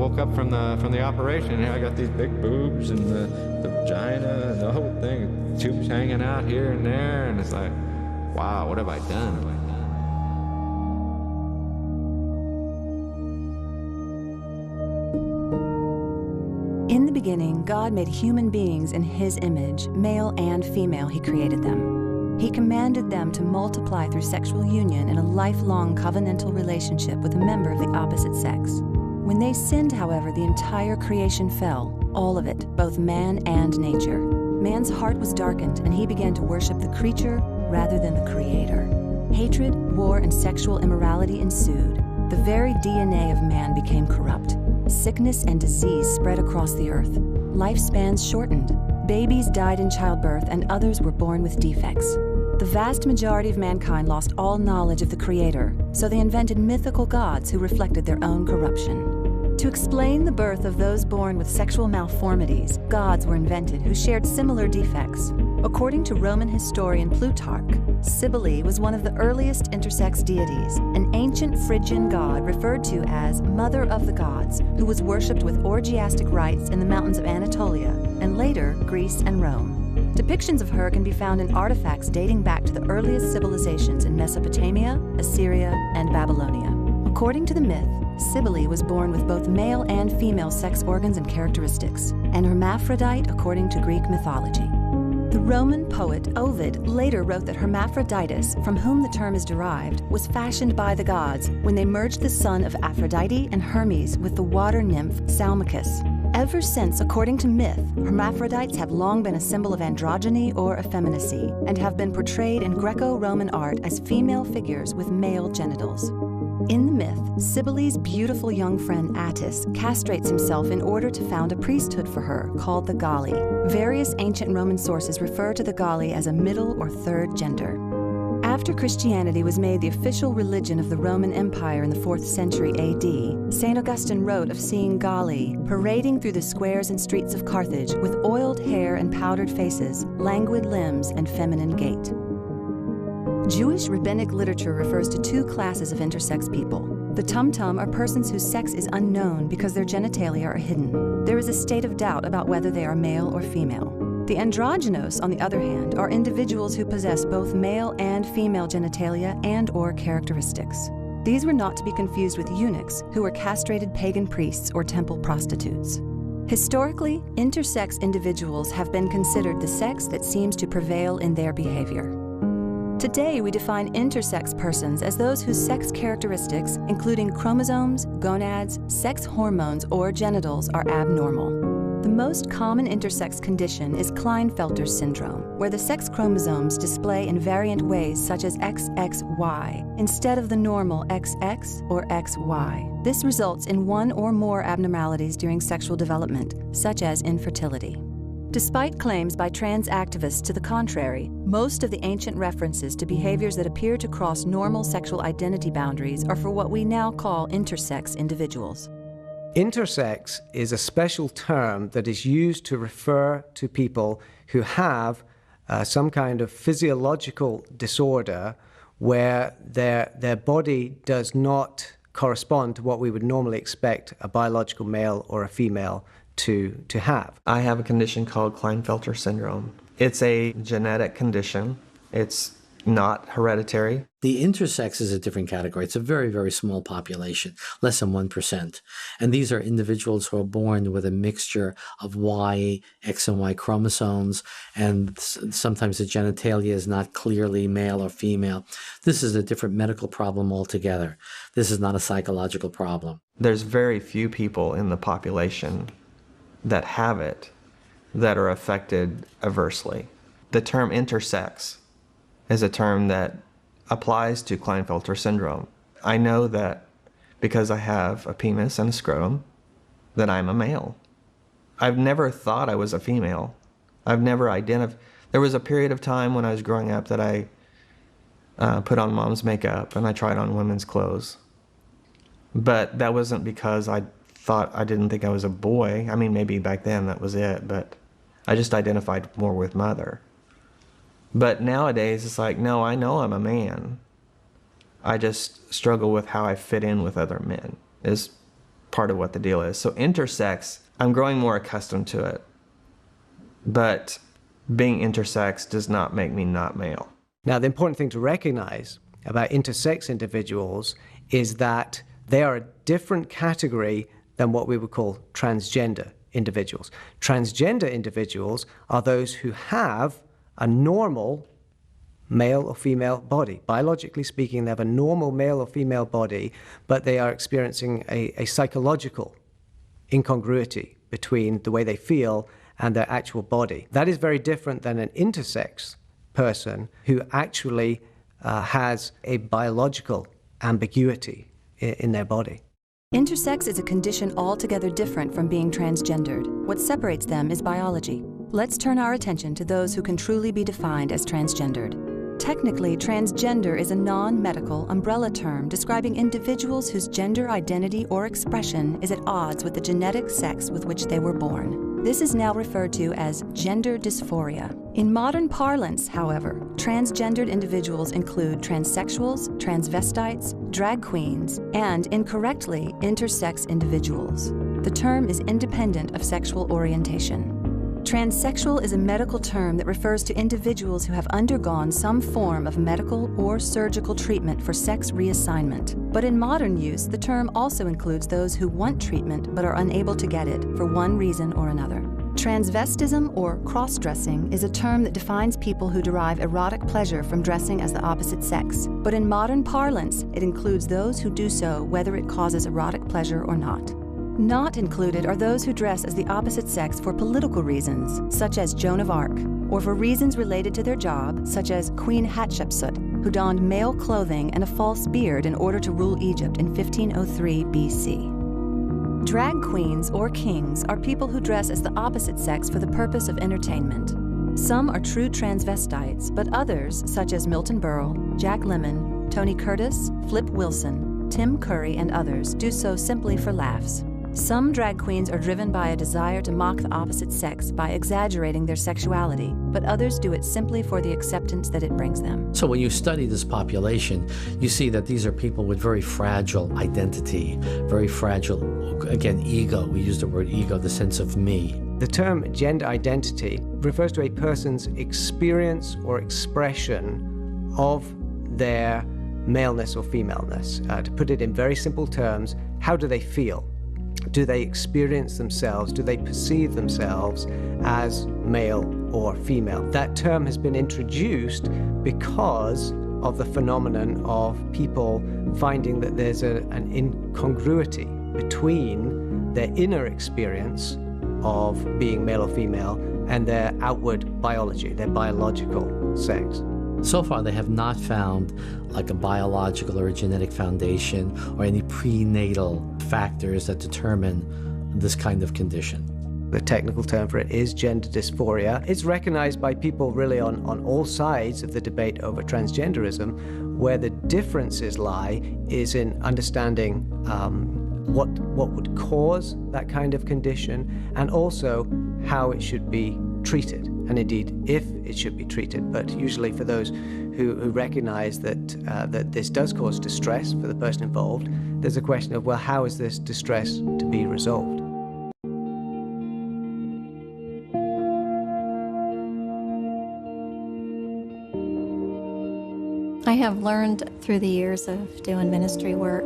woke up from the operation, and I got these big boobs and the vagina and the whole thing, tubes hanging out here and there, and it's like, wow, what have I done? In the beginning, God made human beings in His image, male and female He created them. He commanded them to multiply through sexual union in a lifelong covenantal relationship with a member of the opposite sex. When they sinned, however, the entire creation fell, all of it, both man and nature. Man's heart was darkened, and he began to worship the creature rather than the Creator. Hatred, war, and sexual immorality ensued. The very DNA of man became corrupt. Sickness and disease spread across the earth. Lifespans shortened. Babies died in childbirth, and others were born with defects. The vast majority of mankind lost all knowledge of the Creator, so they invented mythical gods who reflected their own corruption. To explain the birth of those born with sexual malformities, gods were invented who shared similar defects. According to Roman historian Plutarch, Cybele was one of the earliest intersex deities, an ancient Phrygian god referred to as Mother of the Gods, who was worshipped with orgiastic rites in the mountains of Anatolia, and later Greece and Rome. Depictions of her can be found in artifacts dating back to the earliest civilizations in Mesopotamia, Assyria, and Babylonia. According to the myth, Cybele was born with both male and female sex organs and characteristics, an hermaphrodite according to Greek mythology. The Roman poet Ovid later wrote that Hermaphroditus, from whom the term is derived, was fashioned by the gods when they merged the son of Aphrodite and Hermes with the water nymph Salmachus. Ever since, according to myth, hermaphrodites have long been a symbol of androgyny or effeminacy and have been portrayed in Greco-Roman art as female figures with male genitals. In the myth, Cybele's beautiful young friend Attis castrates himself in order to found a priesthood for her called the Galli. Various ancient Roman sources refer to the Galli as a middle or third gender. After Christianity was made the official religion of the Roman Empire in the 4th century AD, St. Augustine wrote of seeing Galli parading through the squares and streets of Carthage with oiled hair and powdered faces, languid limbs, and feminine gait. Jewish rabbinic literature refers to two classes of intersex people. The tum-tum are persons whose sex is unknown because their genitalia are hidden. There is a state of doubt about whether they are male or female. The androgynos, on the other hand, are individuals who possess both male and female genitalia and/or characteristics. These were not to be confused with eunuchs, who were castrated pagan priests or temple prostitutes. Historically, intersex individuals have been considered the sex that seems to prevail in their behavior. Today, we define intersex persons as those whose sex characteristics, including chromosomes, gonads, sex hormones, or genitals, are abnormal. The most common intersex condition is Klinefelter's syndrome, where the sex chromosomes display in variant ways such as XXY instead of the normal XX or XY. This results in one or more abnormalities during sexual development, such as infertility. Despite claims by trans activists to the contrary, most of the ancient references to behaviors that appear to cross normal sexual identity boundaries are for what we now call intersex individuals. Intersex is a special term that is used to refer to people who have some kind of physiological disorder where their body does not correspond to what we would normally expect a biological male or a female to have. I have a condition called Klinefelter syndrome. It's a genetic condition. It's not hereditary. The intersex is a different category. It's a very, very small population, less than 1%. And these are individuals who are born with a mixture of Y, X and Y chromosomes, and sometimes the genitalia is not clearly male or female. This is a different medical problem altogether. This is not a psychological problem. There's very few people in the population that have it that are affected adversely. The term intersex is a term that applies to Klinefelter syndrome. I know that because I have a penis and a scrotum, that I'm a male. I've never thought I was a female. I've never identified. There was a period of time when I was growing up that I put on mom's makeup and I tried on women's clothes. But that wasn't because I didn't think I was a boy. I mean, maybe back then that was it, but I just identified more with mother. But nowadays, it's like, no, I know I'm a man. I just struggle with how I fit in with other men, is part of what the deal is. So intersex, I'm growing more accustomed to it. But being intersex does not make me not male. Now, the important thing to recognize about intersex individuals is that they are a different category than what we would call transgender individuals. Transgender individuals are those who have a normal male or female body. Biologically speaking, they have a normal male or female body, but they are experiencing a psychological incongruity between the way they feel and their actual body. That is very different than an intersex person who actually has a biological ambiguity in their body. Intersex is a condition altogether different from being transgendered. What separates them is biology. Let's turn our attention to those who can truly be defined as transgendered. Technically, transgender is a non-medical umbrella term describing individuals whose gender identity or expression is at odds with the genetic sex with which they were born. This is now referred to as gender dysphoria. In modern parlance, however, transgendered individuals include transsexuals, transvestites, drag queens, and, incorrectly, intersex individuals. The term is independent of sexual orientation. Transsexual is a medical term that refers to individuals who have undergone some form of medical or surgical treatment for sex reassignment. But in modern use, the term also includes those who want treatment but are unable to get it for one reason or another. Transvestism or cross-dressing is a term that defines people who derive erotic pleasure from dressing as the opposite sex. But in modern parlance, it includes those who do so whether it causes erotic pleasure or not. Not included are those who dress as the opposite sex for political reasons, such as Joan of Arc, or for reasons related to their job, such as Queen Hatshepsut, who donned male clothing and a false beard in order to rule Egypt in 1503 BC. Drag queens or kings are people who dress as the opposite sex for the purpose of entertainment. Some are true transvestites, but others, such as Milton Berle, Jack Lemmon, Tony Curtis, Flip Wilson, Tim Curry, and others, do so simply for laughs. Some drag queens are driven by a desire to mock the opposite sex by exaggerating their sexuality, but others do it simply for the acceptance that it brings them. So when you study this population, you see that these are people with very fragile identity, very fragile, again, ego. We use the word ego, the sense of me. The term gender identity refers to a person's experience or expression of their maleness or femaleness. To put it in very simple terms, how do they feel? Do they experience themselves? Do they perceive themselves as male or female? That term has been introduced because of the phenomenon of people finding that there's an incongruity between their inner experience of being male or female and their outward biology, their biological sex. So far, they have not found like a biological or a genetic foundation or any prenatal factors that determine this kind of condition. The technical term for it is gender dysphoria. It's recognized by people really on all sides of the debate over transgenderism. Where the differences lie is in understanding what would cause that kind of condition and also how it should be treated, and indeed if it should be treated. But usually for those who recognize that this does cause distress for the person involved, there's a question of, well, how is this distress to be resolved? I have learned through the years of doing ministry work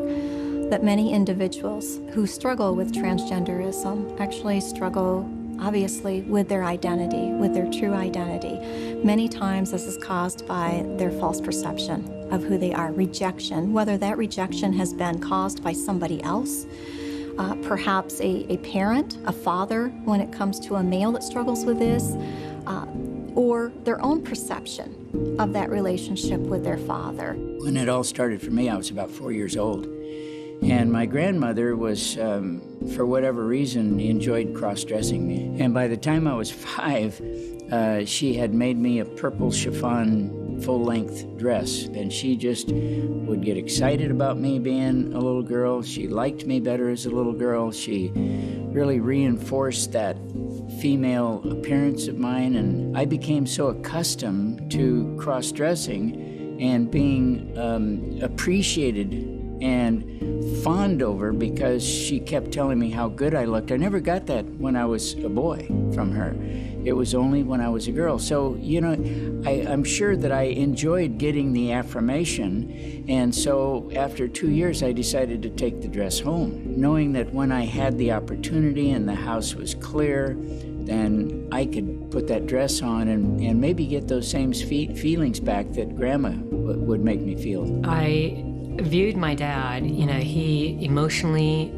that many individuals who struggle with transgenderism actually struggle obviously with their identity, with their true identity. Many times this is caused by their false perception of who they are, rejection, whether that rejection has been caused by somebody else, perhaps a parent, a father, when it comes to a male that struggles with this, or their own perception of that relationship with their father. When it all started for me, I was about 4 years old. And my grandmother was, for whatever reason, enjoyed cross-dressing me. And by the time I was 5, she had made me a purple chiffon full-length dress. And she just would get excited about me being a little girl. She liked me better as a little girl. She really reinforced that female appearance of mine. And I became so accustomed to cross-dressing and being appreciated and fawned over because she kept telling me how good I looked. I never got that when I was a boy from her. It was only when I was a girl. So, you know, I'm sure that I enjoyed getting the affirmation. And so after 2 years, I decided to take the dress home, knowing that when I had the opportunity and the house was clear, then I could put that dress on and maybe get those same feelings back that Grandma would make me feel. I viewed my dad, you know, he emotionally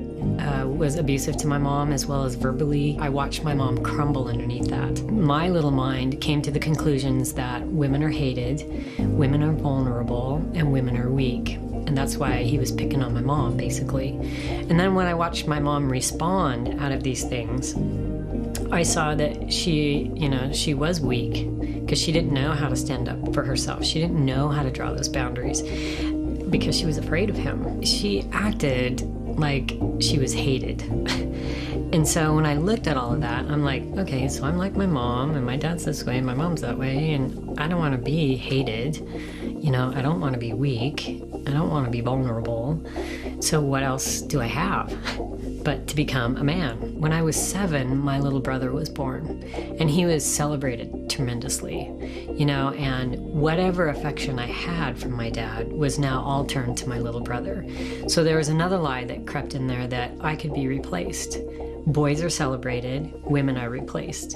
was abusive to my mom as well as verbally. I watched my mom crumble underneath that. My little mind came to the conclusions that women are hated, women are vulnerable, and women are weak. And that's why he was picking on my mom, basically. And then when I watched my mom respond out of these things, I saw that she, you know, she was weak because she didn't know how to stand up for herself. She didn't know how to draw those boundaries because she was afraid of him. She acted like she was hated. And so when I looked at all of that, I'm like, okay, so I'm like my mom, and my dad's this way, and my mom's that way, and I don't want to be hated. You know, I don't want to be weak. I don't want to be vulnerable. So what else do I have but to become a man? When I was 7, my little brother was born, and he was celebrated tremendously, you know, and whatever affection I had from my dad was now all turned to my little brother. So there was another lie that crept in there that I could be replaced. Boys are celebrated, women are replaced.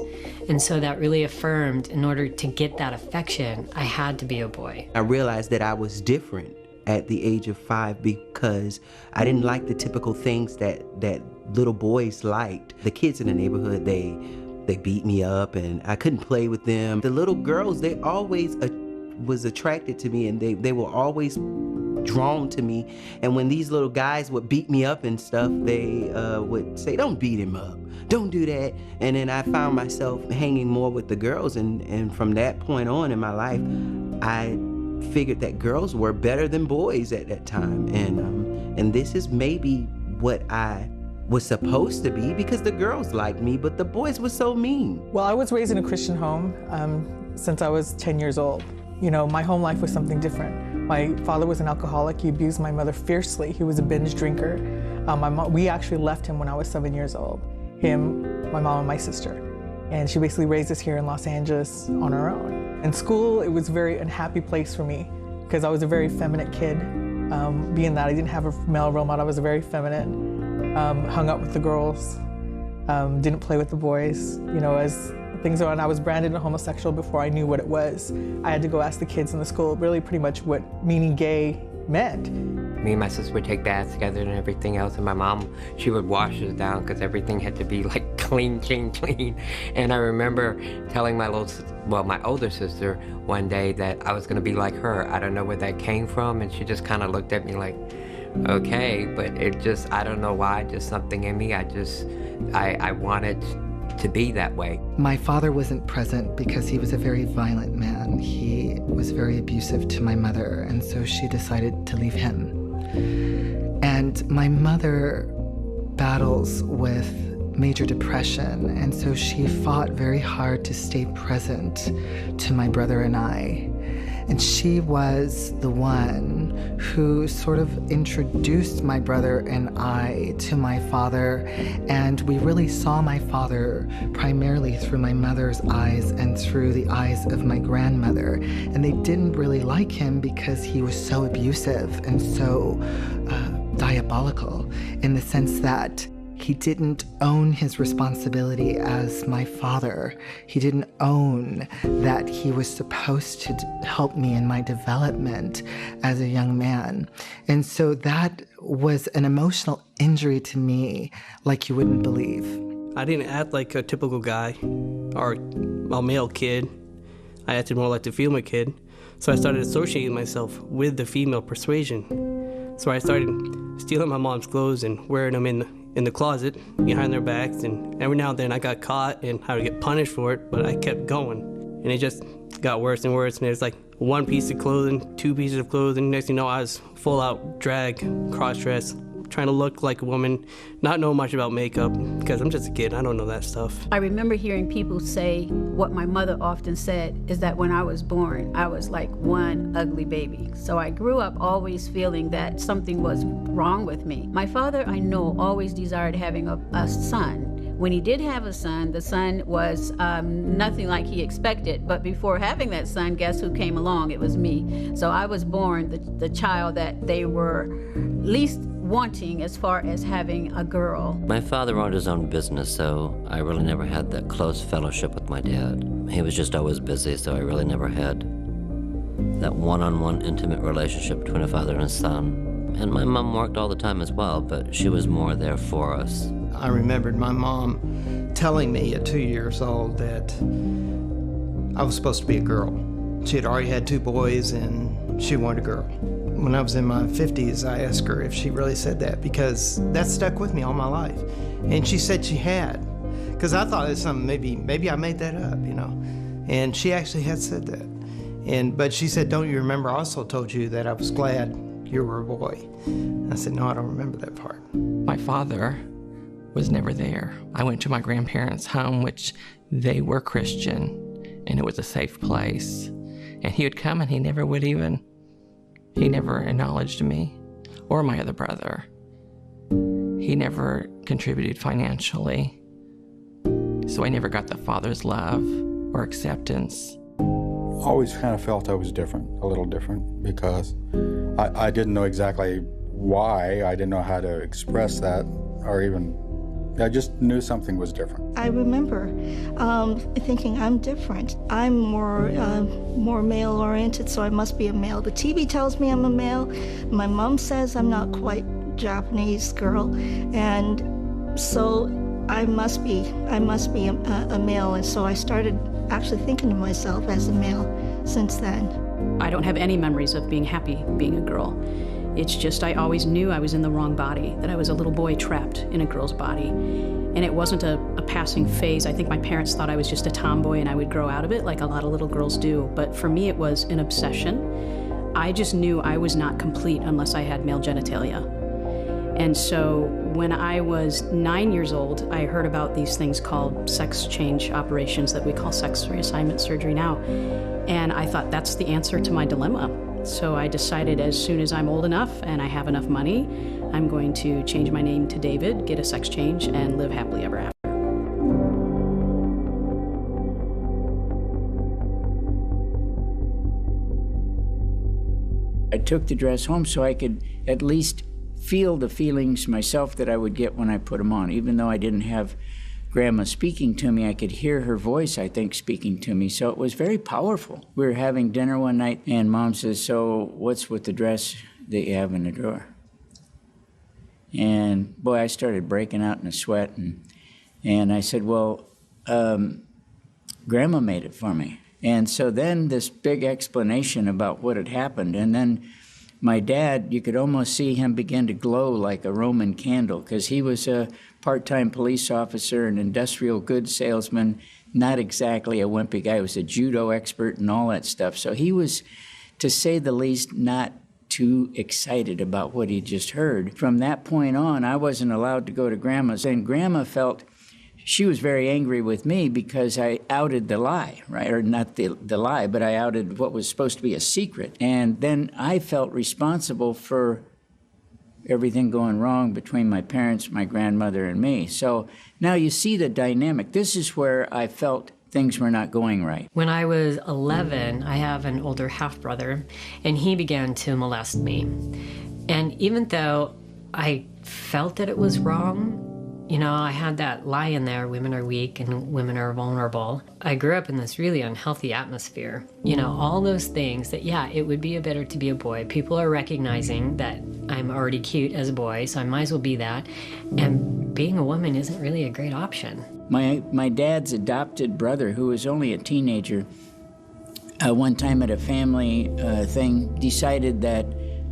And so that really affirmed, in order to get that affection, I had to be a boy. I realized that I was different at the age of 5 because I didn't like the typical things that little boys liked. The kids in the neighborhood, they beat me up and I couldn't play with them. The little girls, they always was attracted to me, and they were always drawn to me. And when these little guys would beat me up and stuff, they would say, don't beat him up, don't do that. And then I found myself hanging more with the girls, and from that point on in my life, I figured that girls were better than boys at that time. And this is maybe what I was supposed to be, because the girls liked me, but the boys were so mean. Well, I was raised in a Christian home since I was 10 years old. You know, my home life was something different. My father was an alcoholic. He abused my mother fiercely. He was a binge drinker. We actually left him when I was 7 years old. Him, my mom, and my sister. And she basically raised us here in Los Angeles on her own. In school, it was a very unhappy place for me because I was a very feminine kid. Being that I didn't have a male role model, I was very feminine. Hung up with the girls, didn't play with the boys. You know, as things went on, I was branded a homosexual before I knew what it was. I had to go ask the kids in the school really pretty much what meaning gay meant. Me and my sister would take baths together and everything else, and my mom, she would wash us down because everything had to be like clean, clean, clean. And I remember telling my older sister one day that I was gonna be like her. I don't know where that came from, and she just kind of looked at me like, okay, but it just, I don't know why, just something in me, I wanted to be that way. My father wasn't present because he was a very violent man. He was very abusive to my mother, and so she decided to leave him. And my mother battles with major depression, and so she fought very hard to stay present to my brother and I. And she was the one who sort of introduced my brother and I to my father, and we really saw my father primarily through my mother's eyes and through the eyes of my grandmother. And they didn't really like him because he was so abusive and so diabolical, in the sense that he didn't own his responsibility as my father. He didn't own that he was supposed to help me in my development as a young man. And so that was an emotional injury to me like you wouldn't believe. I didn't act like a typical guy or a male kid. I acted more like the female kid. So I started associating myself with the female persuasion. So I started stealing my mom's clothes and wearing them in the closet behind their backs, and every now and then I got caught and I would get punished for it, but I kept going. And it just got worse and worse, and it was like one piece of clothing, 2 pieces of clothing. Next thing you know, I was full out drag, cross-dress, trying to look like a woman, not know much about makeup, because I'm just a kid, I don't know that stuff. I remember hearing people say what my mother often said is that when I was born, I was like one ugly baby. So I grew up always feeling that something was wrong with me. My father, I know, always desired having a son. When he did have a son, the son was nothing like he expected. But before having that son, guess who came along? It was me. So I was born the child that they were least wanting as far as having a girl. My father owned his own business, so I really never had that close fellowship with my dad. He was just always busy, so I really never had that one-on-one intimate relationship between a father and a son. And my mom worked all the time as well, but she was more there for us. I remembered my mom telling me at 2 years old that I was supposed to be a girl. She had already had 2 boys and she wanted a girl. When I was in my 50s, I asked her if she really said that, because that stuck with me all my life. And she said she had, because I thought it was something, maybe I made that up, you know. And she actually had said that. But she said, don't you remember I also told you that I was glad you were a boy? I said, no, I don't remember that part. My father was never there. I went to my grandparents' home, which they were Christian, and it was a safe place. And he would come and he never acknowledged me or my other brother. He never contributed financially. So I never got the father's love or acceptance. Always kind of felt I was different, a little different, because I didn't know exactly why. I didn't know how to express that, or even, I just knew something was different. I remember thinking, I'm different. I'm more male-oriented, so I must be a male. The TV tells me I'm a male. My mom says I'm not quite Japanese girl, and so I must be a male. And so I started actually thinking of myself as a male since then. I don't have any memories of being happy being a girl. It's just I always knew I was in the wrong body, that I was a little boy trapped in a girl's body. And it wasn't a passing phase. I think my parents thought I was just a tomboy and I would grow out of it like a lot of little girls do. But for me, it was an obsession. I just knew I was not complete unless I had male genitalia. And so when I was 9 years old, I heard about these things called sex change operations that we call sex reassignment surgery now. And I thought that's the answer to my dilemma. So I decided as soon as I'm old enough and I have enough money, I'm going to change my name to David, get a sex change, and live happily ever after. I took the dress home so I could at least feel the feelings myself that I would get when I put them on. Even though I didn't have Grandma speaking to me, I could hear her voice, I think, speaking to me. So it was very powerful. We were having dinner one night, and Mom says, so what's with the dress that you have in the drawer? And boy, I started breaking out in a sweat. And I said, well, Grandma made it for me. And so then this big explanation about what had happened. And then my dad, you could almost see him begin to glow like a Roman candle, because he was a part-time police officer, an industrial goods salesman, not exactly a wimpy guy. He was a judo expert and all that stuff. So he was, to say the least, not too excited about what he just heard. From that point on, I wasn't allowed to go to Grandma's. And Grandma felt she was very angry with me because I outed the lie, right? Or not the lie, but I outed what was supposed to be a secret. And then I felt responsible for everything going wrong between my parents, my grandmother, and me. So now you see the dynamic. This is where I felt things were not going right. When I was 11, I have an older half-brother, and he began to molest me. And even though I felt that it was wrong, you know, I had that lie in there, women are weak and women are vulnerable. I grew up in this really unhealthy atmosphere. You know, all those things that, yeah, it would be better to be a boy. People are recognizing that I'm already cute as a boy, so I might as well be that. And being a woman isn't really a great option. My dad's adopted brother, who was only a teenager, one time at a family thing, decided that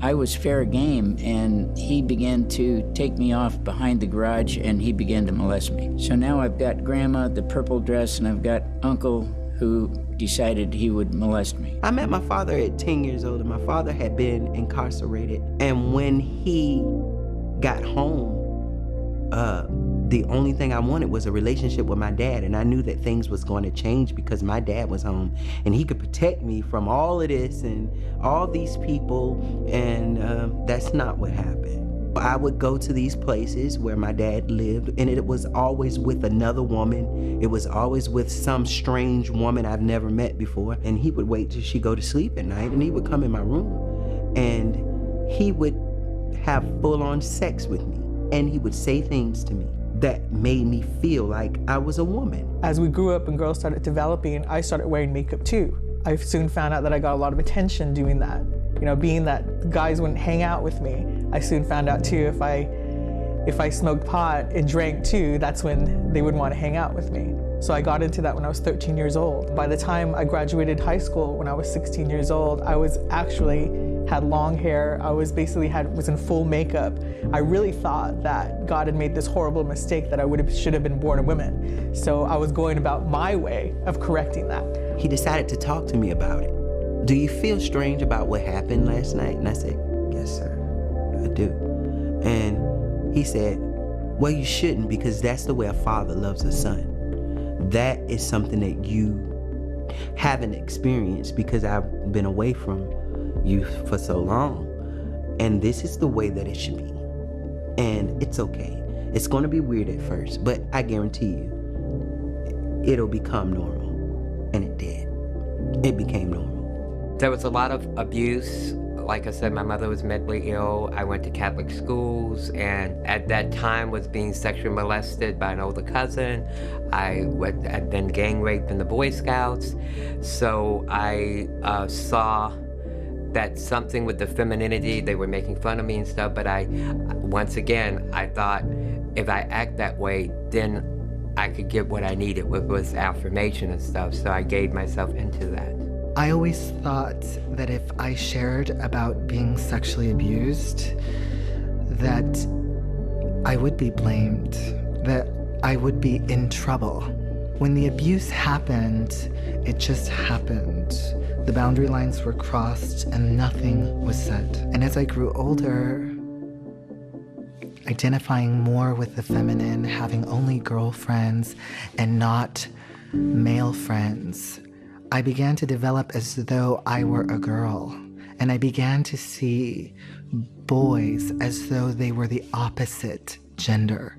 I was fair game, and he began to take me off behind the garage, and he began to molest me. So now I've got Grandma, the purple dress, and I've got Uncle, who decided he would molest me. I met my father at 10 years old, and my father had been incarcerated. And when he got home, the only thing I wanted was a relationship with my dad, and I knew that things was going to change because my dad was home and he could protect me from all of this and all these people, and that's not what happened. I would go to these places where my dad lived, and it was always with another woman. It was always with some strange woman I've never met before, and he would wait till she go to sleep at night, and he would come in my room, and he would have full-on sex with me, and he would say things to me that made me feel like I was a woman. As we grew up and girls started developing, I started wearing makeup too. I soon found out that I got a lot of attention doing that. You know, being that guys wouldn't hang out with me, I soon found out too if I smoked pot and drank too, that's when they would want to hang out with me. So I got into that when I was 13 years old. By the time I graduated high school, when I was 16 years old, I was actually had long hair. I was basically was in full makeup. I really thought that God had made this horrible mistake that I should have been born a woman. So I was going about my way of correcting that. He decided to talk to me about it. Do you feel strange about what happened last night? And I said, yes, sir, I do. And he said, well, you shouldn't, because that's the way a father loves a son. That is something that you haven't experienced because I've been away from you for so long. And this is the way that it should be. And it's okay. It's going to be weird at first, but I guarantee you, it'll become normal. And it did. It became normal. There was a lot of abuse. Like I said, my mother was mentally ill. I went to Catholic schools, and at that time was being sexually molested by an older cousin. I'd been gang raped in the Boy Scouts. So I saw that something with the femininity, they were making fun of me and stuff, but once again, I thought if I act that way, then I could get what I needed, which was affirmation and stuff, so I gave myself into that. I always thought that if I shared about being sexually abused, that I would be blamed, that I would be in trouble. When the abuse happened, it just happened. The boundary lines were crossed and nothing was said. And as I grew older, identifying more with the feminine, having only girlfriends and not male friends, I began to develop as though I were a girl, and I began to see boys as though they were the opposite gender,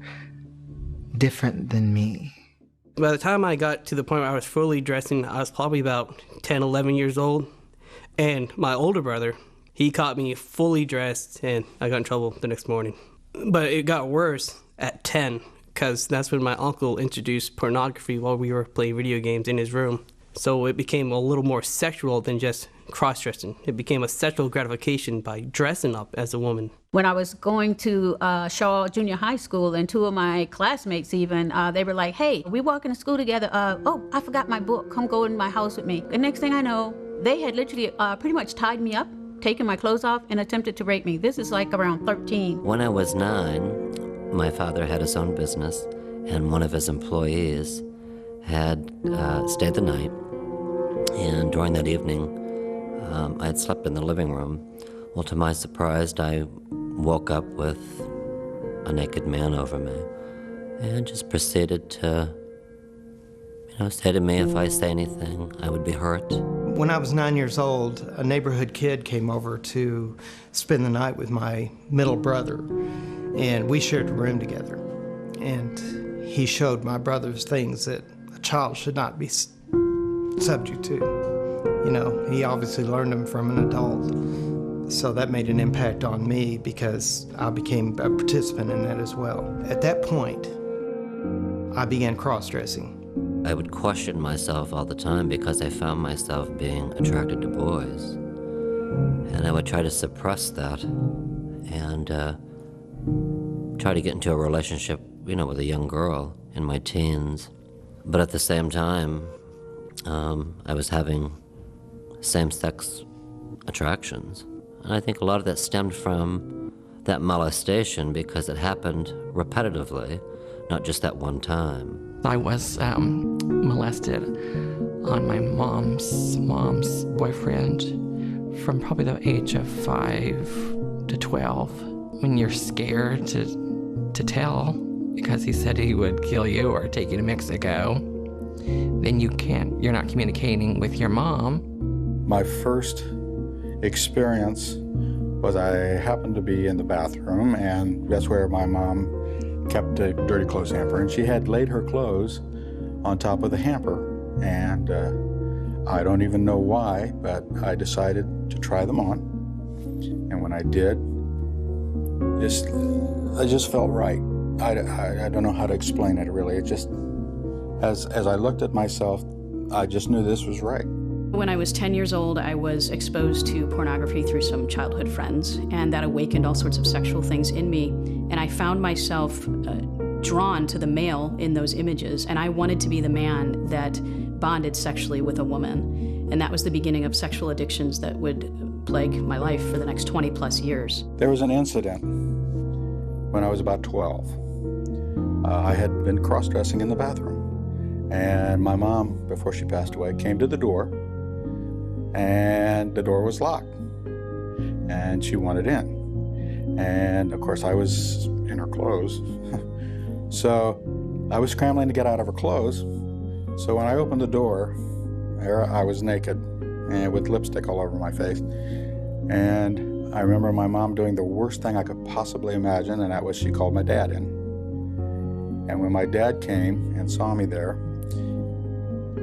different than me. By the time I got to the point where I was fully dressing, I was probably about 10, 11 years old, and my older brother, he caught me fully dressed, and I got in trouble the next morning. But it got worse at 10, because that's when my uncle introduced pornography while we were playing video games in his room. So it became a little more sexual than just cross-dressing. It became a sexual gratification by dressing up as a woman. When I was going to Shaw Junior High School, and two of my classmates even, they were like, hey, we walking to school together. Oh, I forgot my book. Come go in my house with me. The next thing I know, they had literally pretty much tied me up, taken my clothes off, and attempted to rape me. This is like around 13. When I was 9, my father had his own business, and one of his employees had stayed the night. And during that evening, I had slept in the living room. Well, to my surprise, I woke up with a naked man over me and just proceeded to, say to me, if I say anything, I would be hurt. When I was 9 years old, a neighborhood kid came over to spend the night with my middle brother, and we shared a room together. And he showed my brothers things that a child should not be subject to. He obviously learned them from an adult. So that made an impact on me because I became a participant in that as well. At that point, I began cross-dressing. I would question myself all the time because I found myself being attracted to boys. And I would try to suppress that and try to get into a relationship, with a young girl in my teens. But at the same time, I was having same-sex attractions. And I think a lot of that stemmed from that molestation because it happened repetitively, not just that one time. I was molested on my mom's boyfriend from probably the age of 5 to 12. when you're scared to tell because he said he would kill you or take you to Mexico, then you're not communicating with your mom. My first experience was I happened to be in the bathroom, and that's where my mom kept a dirty clothes hamper, and she had laid her clothes on top of the hamper. And I don't even know why, but I decided to try them on. And when I did, I just felt right. I don't know how to explain it really. It just, as I looked at myself, I just knew this was right. When I was 10 years old, I was exposed to pornography through some childhood friends, and that awakened all sorts of sexual things in me. And I found myself drawn to the male in those images, and I wanted to be the man that bonded sexually with a woman. And that was the beginning of sexual addictions that would plague my life for the next 20 plus years. There was an incident when I was about 12. I had been cross-dressing in the bathroom, and my mom, before she passed away, came to the door, and the door was locked, and she wanted in. And of course I was in her clothes. So I was scrambling to get out of her clothes. So when I opened the door, there I was naked and with lipstick all over my face. And I remember my mom doing the worst thing I could possibly imagine, and that was she called my dad in. And when my dad came and saw me there,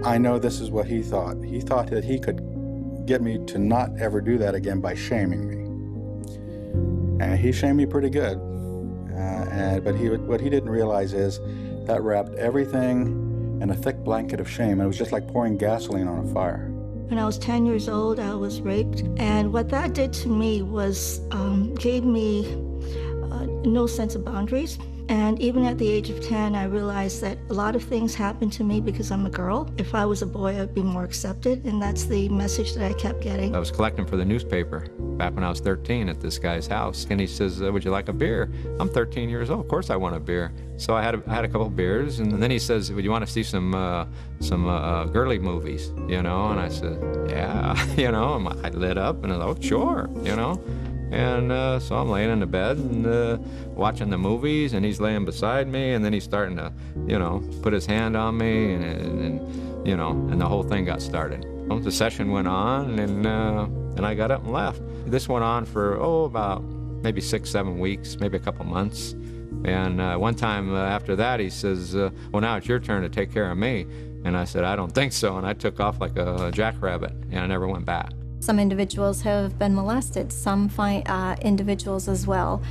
I know this is what he thought. He thought that he could get me to not ever do that again by shaming me. And he shamed me pretty good. But what he didn't realize is that wrapped everything in a thick blanket of shame. It was just like pouring gasoline on a fire. When I was 10 years old, I was raped. And what that did to me was gave me no sense of boundaries. And even at the age of 10, I realized that a lot of things happened to me because I'm a girl. If I was a boy, I'd be more accepted, and that's the message that I kept getting. I was collecting for the newspaper back when I was 13 at this guy's house, and he says, would you like a beer? I'm 13 years old, of course I want a beer. So I had a couple of beers, and then he says, would you want to see some girly movies, you know? And I said, yeah, you know, and I lit up, and I was like, oh, sure, you know? And so I'm laying in the bed and watching the movies, and he's laying beside me, and then he's starting to, you know, put his hand on me, and you know, and the whole thing got started. The session went on, and I got up and left. This went on for, about maybe 6-7 weeks, maybe a couple months. And one time after that, he says, well, now it's your turn to take care of me. And I said, I don't think so. And I took off like a jackrabbit, and I never went back. Some individuals have been molested. Some individuals as well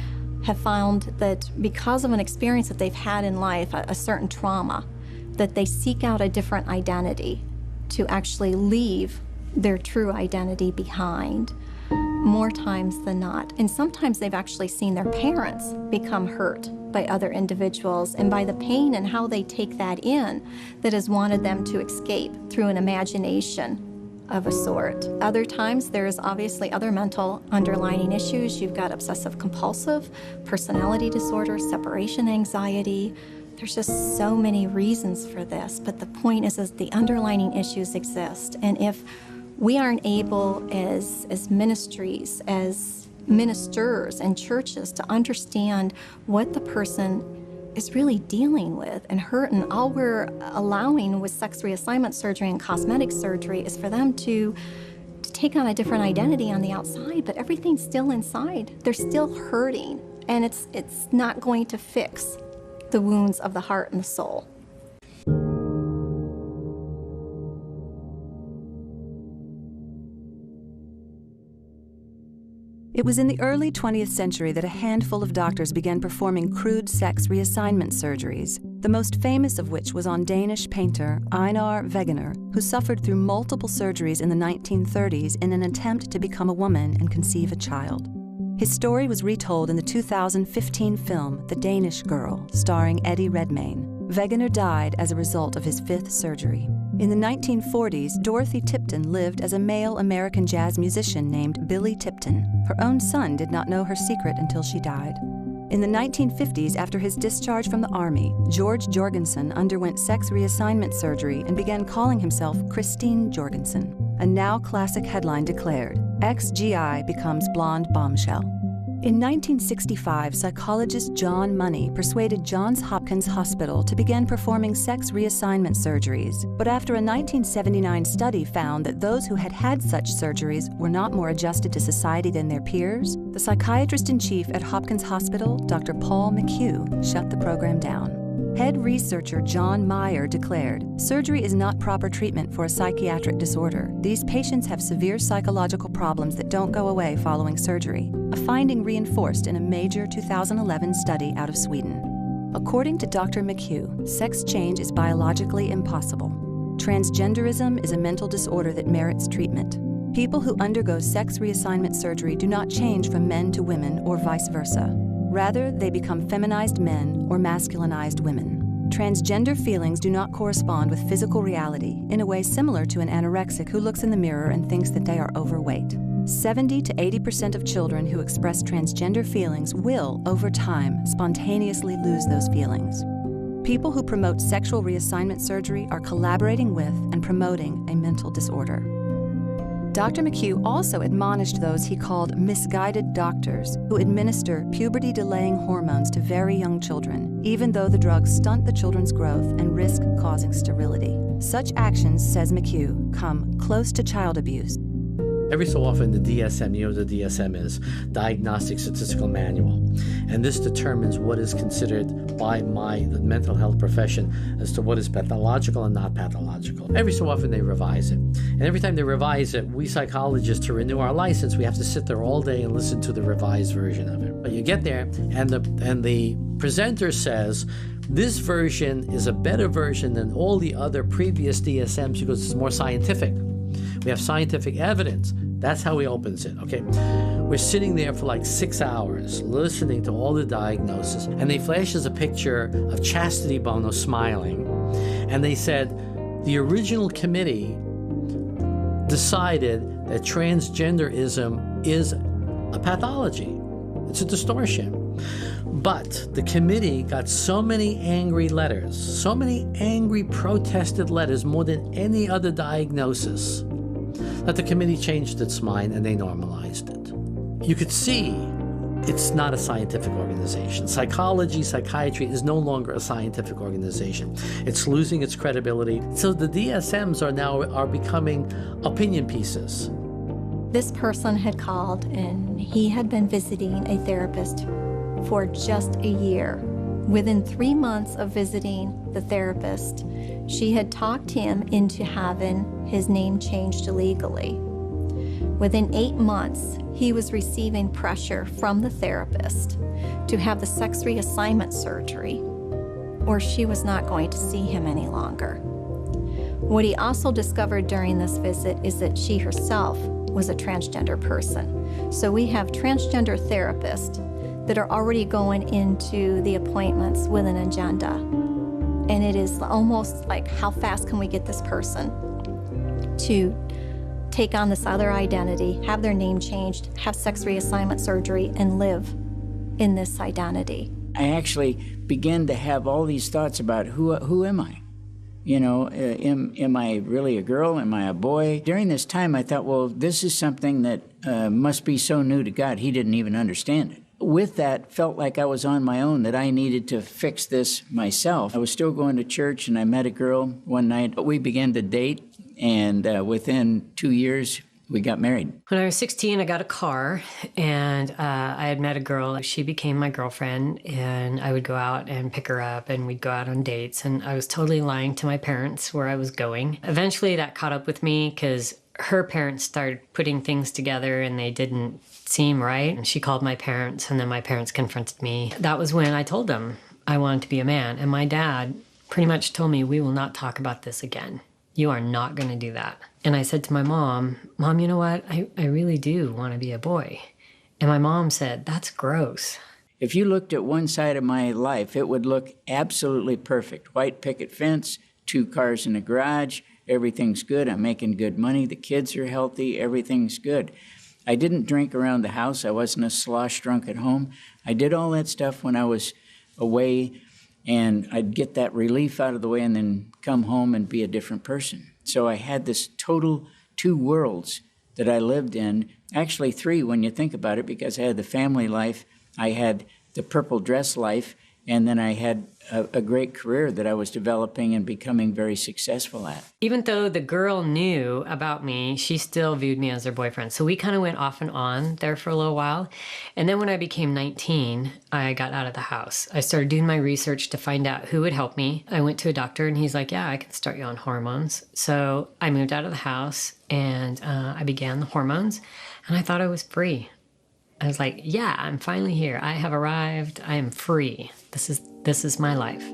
have found that because of an experience that they've had in life, a certain trauma, that they seek out a different identity to actually leave their true identity behind more times than not. And sometimes they've actually seen their parents become hurt by other individuals, and by the pain and how they take that in, that has wanted them to escape through an imagination of a sort. Other times there's obviously other mental underlying issues. You've got obsessive compulsive, personality disorder, separation anxiety. There's just so many reasons for this, but the point is the underlying issues exist. And if we aren't able as ministries, as ministers and churches to understand what the person is really dealing with and hurt, and all we're allowing with sex reassignment surgery and cosmetic surgery is for them to take on a different identity on the outside, but everything's still inside. They're still hurting, and it's not going to fix the wounds of the heart and the soul. It was in the early 20th century that a handful of doctors began performing crude sex reassignment surgeries, the most famous of which was on Danish painter Einar Wegener, who suffered through multiple surgeries in the 1930s in an attempt to become a woman and conceive a child. His story was retold in the 2015 film The Danish Girl, starring Eddie Redmayne. Wegener died as a result of his 5th surgery. In the 1940s, Dorothy Tipton lived as a male American jazz musician named Billy Tipton. Her own son did not know her secret until she died. In the 1950s, after his discharge from the Army, George Jorgensen underwent sex reassignment surgery and began calling himself Christine Jorgensen. A now classic headline declared, "Ex-GI becomes blonde bombshell." In 1965, psychologist John Money persuaded Johns Hopkins Hospital to begin performing sex reassignment surgeries. But after a 1979 study found that those who had had such surgeries were not more adjusted to society than their peers, the psychiatrist-in-chief at Hopkins Hospital, Dr. Paul McHugh, shut the program down. Head researcher John Meyer declared, "Surgery is not proper treatment for a psychiatric disorder. These patients have severe psychological problems that don't go away following surgery," a finding reinforced in a major 2011 study out of Sweden. According to Dr. McHugh, sex change is biologically impossible. Transgenderism is a mental disorder that merits treatment. People who undergo sex reassignment surgery do not change from men to women or vice versa. Rather, they become feminized men or masculinized women. Transgender feelings do not correspond with physical reality in a way similar to an anorexic who looks in the mirror and thinks that they are overweight. 70 to 80% of children who express transgender feelings will, over time, spontaneously lose those feelings. People who promote sexual reassignment surgery are collaborating with and promoting a mental disorder. Dr. McHugh also admonished those he called misguided doctors who administer puberty-delaying hormones to very young children, even though the drugs stunt the children's growth and risk causing sterility. Such actions, says McHugh, come close to child abuse. Every so often, the DSM, you know what the DSM is, Diagnostic Statistical Manual, and this determines what is considered by the mental health profession as to what is pathological and not pathological. Every so often, they revise it. And every time they revise it, we psychologists, to renew our license, we have to sit there all day and listen to the revised version of it. But you get there, and the presenter says, this version is a better version than all the other previous DSMs because it's more scientific. We have scientific evidence. That's how he opens it, okay? We're sitting there for like 6 hours listening to all the diagnosis, and they flash us a picture of Chastity Bono smiling, and they said the original committee decided that transgenderism is a pathology. It's a distortion. But the committee got so many angry letters, so many angry protested letters, more than any other diagnosis, that the committee changed its mind and they normalized it. You could see it's not a scientific organization. Psychology, psychiatry is no longer a scientific organization. It's losing its credibility. So the DSMs are becoming opinion pieces. This person had called and he had been visiting a therapist for just a year. Within 3 months of visiting the therapist, she had talked him into having his name changed legally. Within 8 months, he was receiving pressure from the therapist to have the sex reassignment surgery, or she was not going to see him any longer. What he also discovered during this visit is that she herself was a transgender person. So we have transgender therapists that are already going into the appointments with an agenda. And it is almost like, how fast can we get this person to take on this other identity, have their name changed, have sex reassignment surgery, and live in this identity? I actually began to have all these thoughts about who am I? You know, am I really a girl? Am I a boy? During this time, I thought, well, this is something that must be so new to God, he didn't even understand it. With that, felt like I was on my own, that I needed to fix this myself. I was still going to church, and I met a girl one night. We began to date, and within 2 years, we got married. When I was 16, I got a car, and I had met a girl. She became my girlfriend, and I would go out and pick her up, and we'd go out on dates, and I was totally lying to my parents where I was going. Eventually, that caught up with me because her parents started putting things together, and they didn't seem right. And she called my parents, and then my parents confronted me. That was when I told them I wanted to be a man, and my dad pretty much told me, we will not talk about this again. You are not going to do that. And I said to my mom, Mom, you know what? I really do want to be a boy. And my mom said, that's gross. If you looked at one side of my life, it would look absolutely perfect. White picket fence, 2 cars in the garage, everything's good, I'm making good money, the kids are healthy, everything's good. I didn't drink around the house, I wasn't a slosh drunk at home. I did all that stuff when I was away, and I'd get that relief out of the way and then come home and be a different person. So I had this total 2 worlds that I lived in. Actually 3 when you think about it, because I had the family life, I had the purple dress life, and then I had a great career that I was developing and becoming very successful at. Even though the girl knew about me, she still viewed me as her boyfriend. So we kind of went off and on there for a little while. And then when I became 19, I got out of the house. I started doing my research to find out who would help me. I went to a doctor and he's like, yeah, I can start you on hormones. So I moved out of the house and I began the hormones and I thought I was free. I was like, yeah, I'm finally here. I have arrived. I am free. This is my life.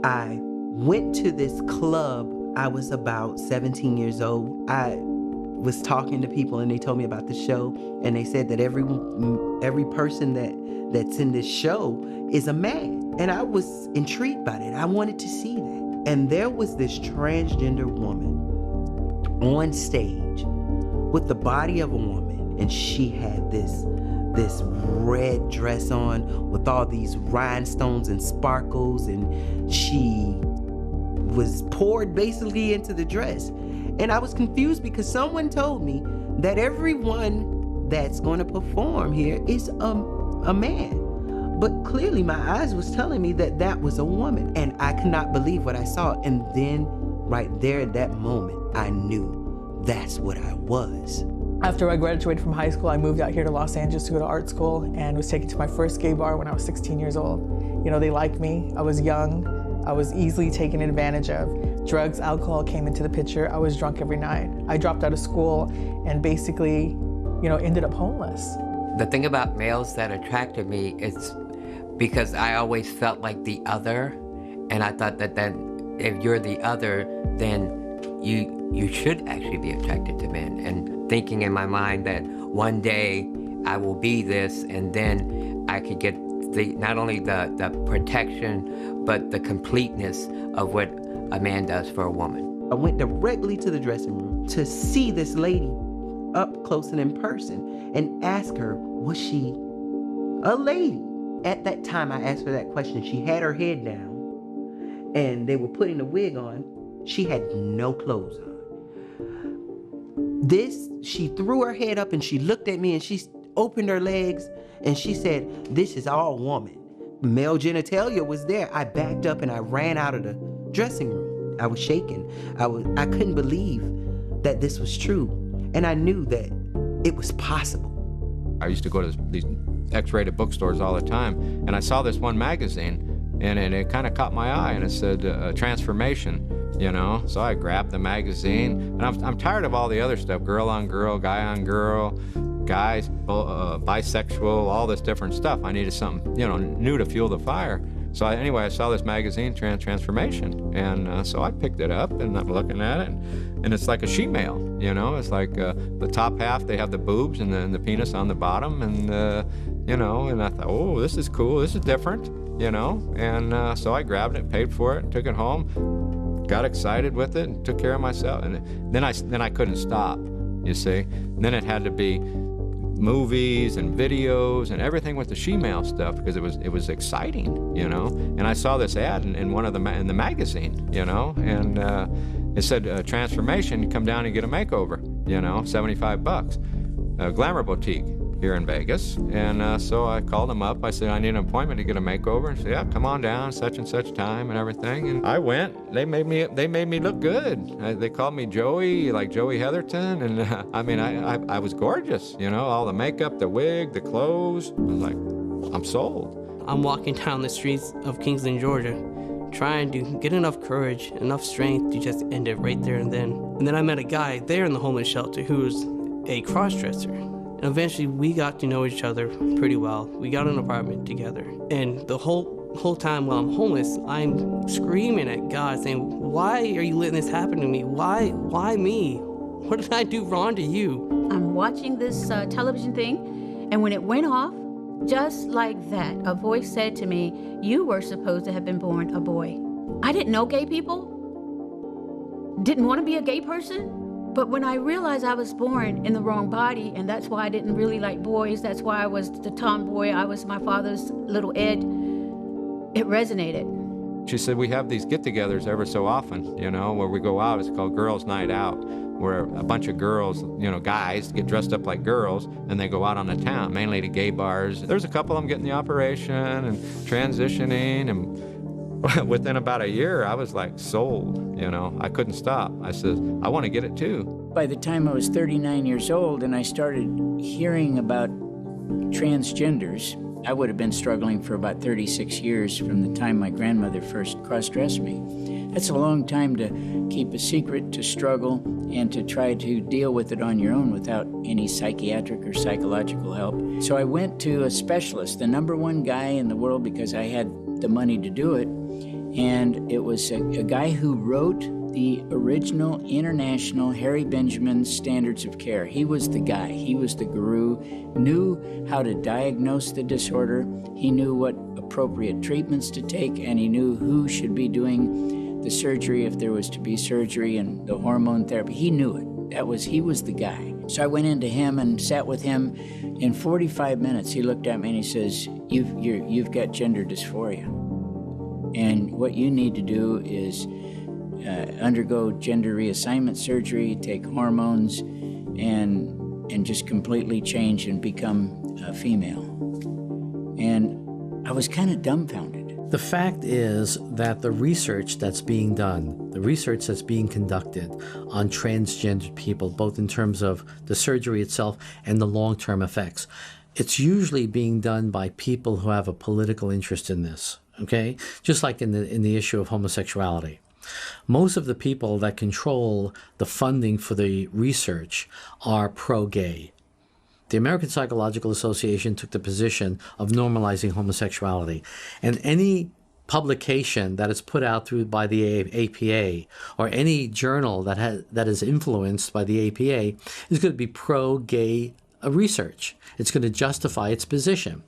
I went to this club. I was about 17 years old. I was talking to people and they told me about the show, and they said that every person that's in this show is a man. And I was intrigued by that. I wanted to see that. And there was this transgender woman on stage with the body of a woman, and she had this red dress on with all these rhinestones and sparkles, and she was poured basically into the dress. And I was confused because someone told me that everyone that's going to perform here is a man. But clearly my eyes was telling me that that was a woman, and I could not believe what I saw. And then right there at that moment, I knew that's what I was. After I graduated from high school, I moved out here to Los Angeles to go to art school and was taken to my first gay bar when I was 16 years old. You know, they liked me. I was young. I was easily taken advantage of. Drugs, alcohol came into the picture. I was drunk every night. I dropped out of school and basically, you know, ended up homeless. The thing about males that attracted me is because I always felt like the other, and I thought that then if you're the other, then you should actually be attracted to men, and thinking in my mind that one day I will be this, and then I could get not only the protection, but the completeness of what a man does for a woman. I went directly to the dressing room to see this lady up close and in person and ask her, was she a lady? At that time, I asked her that question. She had her head down and they were putting the wig on. She had no clothes on. She threw her head up and she looked at me and she opened her legs and she said, this is all woman. Male genitalia was there. I backed up and I ran out of the dressing room. I was shaking. I couldn't believe that this was true. And I knew that it was possible. I used to go to these X-rated bookstores all the time, and I saw this one magazine, and it kind of caught my eye, and it said Transformation. You know, so I grabbed the magazine, and I'm tired of all the other stuff, girl on girl, guy on girl, guys, bisexual, all this different stuff. I needed something, you know, new to fuel the fire. So anyway, I saw this magazine, Transformation, and so I picked it up, and I'm looking at it, and it's like a she-male, you know, it's like the top half, they have the boobs and the penis on the bottom, and, you know, and I thought, oh, this is cool, this is different, you know, and so I grabbed it, paid for it, took it home, got excited with it and took care of myself, and then I couldn't stop, you see. Then it had to be movies and videos and everything with the she-male stuff because it was exciting, you know. And I saw this ad in one of in the magazine, you know, and it said Transformation, come down and get a makeover, you know, $75, a glamour boutique here in Vegas. And so I called them up. I said, I need an appointment to get a makeover. And said, yeah, come on down, such and such time and everything. And I went. They made me look good. They called me Joey, like Joey Heatherton. And I mean, I was gorgeous, you know, all the makeup, the wig, the clothes. I was like, I'm sold. I'm walking down the streets of Kingston, Georgia, trying to get enough courage, enough strength to just end it right there and then. And then I met a guy there in the homeless shelter who's a cross-dresser. And eventually we got to know each other pretty well. We got an apartment together. And the whole time while I'm homeless, I'm screaming at God saying, why are you letting this happen to me? Why me? What did I do wrong to you? I'm watching this television thing, and when it went off, just like that, a voice said to me, you were supposed to have been born a boy. I didn't know gay people, didn't want to be a gay person. But when I realized I was born in the wrong body, and that's why I didn't really like boys, that's why I was the tomboy, I was my father's little Ed, it resonated. She said, we have these get-togethers ever so often, you know, where we go out. It's called Girls' Night Out. where a bunch of girls, guys get dressed up like girls and they go out on the town, mainly to gay bars. There's a couple of them getting the operation and transitioning, and within about a year, I was like sold, I couldn't stop. I said, I want to get it too. By the time I was 39 years old and I started hearing about transgenders, I would have been struggling for about 36 years from the time my grandmother first cross-dressed me. That's a long time to keep a secret, to struggle, and to try to deal with it on your own without any psychiatric or psychological help. So I went to a specialist, the #1 guy in the world because I had the money to do it, and it was a guy who wrote the original international Harry Benjamin standards of care. He was the guy, he was the guru, knew how to diagnose the disorder, he knew what appropriate treatments to take, and he knew who should be doing the surgery if there was to be surgery and the hormone therapy. He knew it. He was the guy. So I went into him and sat with him. In 45 minutes, he looked at me and he says, you've got gender dysphoria. And what you need to do is undergo gender reassignment surgery, take hormones, and just completely change and become a female. And I was kind of dumbfounded. The fact is that the research that's being done, the research that's being conducted on transgendered people, both in terms of the surgery itself and the long-term effects, it's usually being done by people who have a political interest in this, okay? Just like in the issue of homosexuality. Most of the people that control the funding for the research are pro-gay. The American Psychological Association took the position of normalizing homosexuality, and any publication that is put out by the APA or any journal that is influenced by the APA is going to be pro-gay research. It's going to justify its position.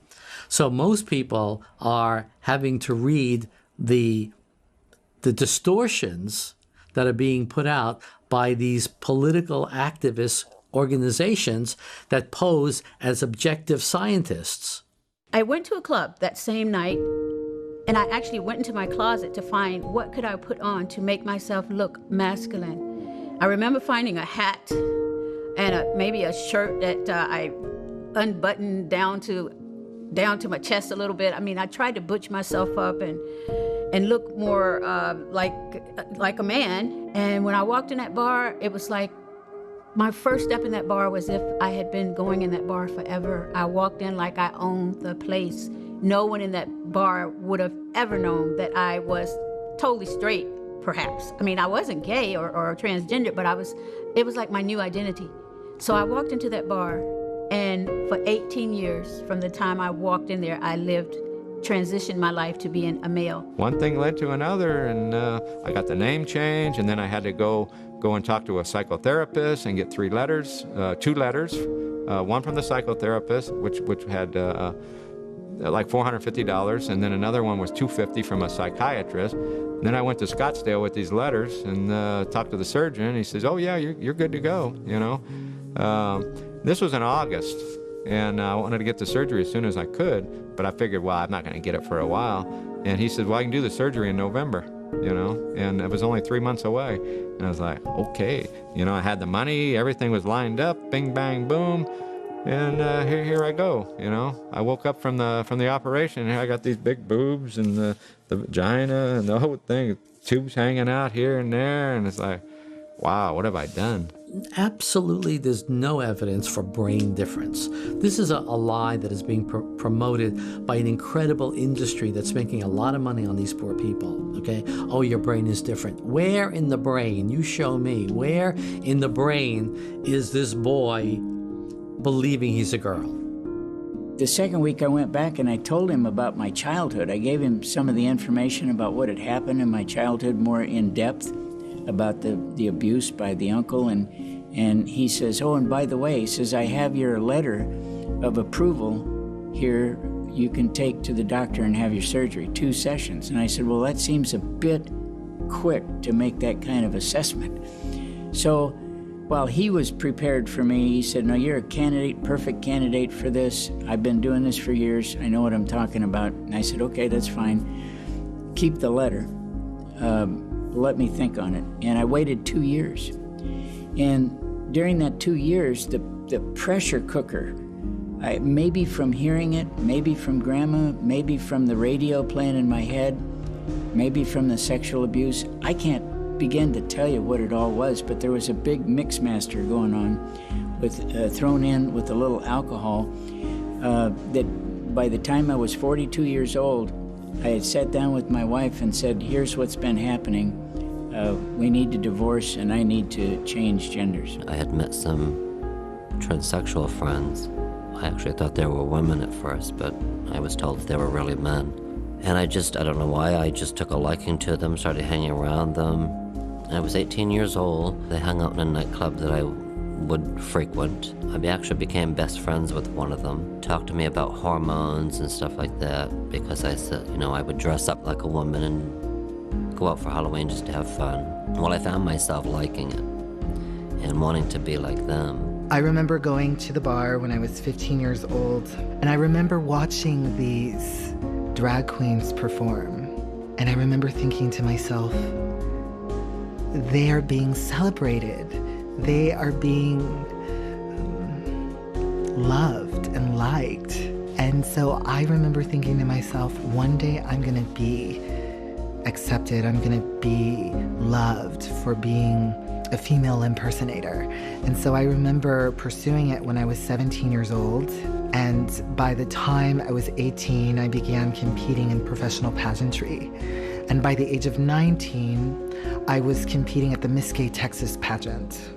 So most people are having to read the distortions that are being put out by these political activist organizations that pose as objective scientists. I went to a club that same night, and I actually went into my closet to find what could I put on to make myself look masculine. I remember finding a hat and maybe a shirt that I unbuttoned down to my chest a little bit. I mean, I tried to butch myself up and look more like a man. And when I walked in that bar, it was like my first step in that bar was if I had been going in that bar forever. I walked in like I owned the place. No one in that bar would have ever known that I was totally straight, perhaps. I mean, I wasn't gay or transgender, but it was like my new identity. So I walked into that bar, and for 18 years, from the time I walked in there, I transitioned my life to being a male. One thing led to another, and I got the name change, and then I had to go and talk to a psychotherapist and get 2 letters, one from the psychotherapist, which had like $450, and then another one was $250 from a psychiatrist. And then I went to Scottsdale with these letters and talked to the surgeon. He says, "Oh yeah, you're good to go." This was in August, and I wanted to get the surgery as soon as I could, but I figured, well, I'm not going to get it for a while. And he said, "Well, I can do the surgery in November." And it was only 3 months away. And I was like, okay. I had the money, everything was lined up, bing, bang, boom. And here I go, I woke up from the operation, and I got these big boobs and the vagina and the whole thing, tubes hanging out here and there. And it's like, wow, what have I done? Absolutely, there's no evidence for brain difference. This is a lie that is being promoted by an incredible industry that's making a lot of money on these poor people, okay? Oh, your brain is different. Where in the brain? You show me. Where in the brain is this boy believing he's a girl? The second week I went back and I told him about my childhood. I gave him some of the information about what had happened in my childhood more in depth, about the abuse by the uncle, and he says, "Oh, and by the way," he says, "I have your letter of approval here. You can take to the doctor and have your surgery, 2 sessions." And I said, "Well, that seems a bit quick to make that kind of assessment." So while he was prepared for me, he said, "No, you're a perfect candidate for this. I've been doing this for years. I know what I'm talking about." And I said, "Okay, that's fine. Keep the letter. Let me think on it." And I waited 2 years. And during that 2 years, the pressure cooker, maybe from hearing it, maybe from grandma, maybe from the radio playing in my head, maybe from the sexual abuse, I can't begin to tell you what it all was, but there was a big mix master going on with thrown in with a little alcohol that by the time I was 42 years old, I had sat down with my wife and said, here's what's been happening. We need to divorce and I need to change genders. I had met some transsexual friends. I actually thought they were women at first, but I was told they were really men. And I don't know why, I just took a liking to them, started hanging around them. And I was 18 years old. They hung out in a nightclub that I would frequent. I actually became best friends with one of them. Talked to me about hormones and stuff like that, because I said, I would dress up like a woman and go out for Halloween just to have fun. Well, I found myself liking it and wanting to be like them. I remember going to the bar when I was 15 years old, and I remember watching these drag queens perform. And I remember thinking to myself, they are being celebrated. They are being loved and liked. And so I remember thinking to myself, one day I'm gonna be accepted, I'm gonna be loved for being a female impersonator. And so I remember pursuing it when I was 17 years old. And by the time I was 18, I began competing in professional pageantry. And by the age of 19, I was competing at the Miss Gay Texas pageant.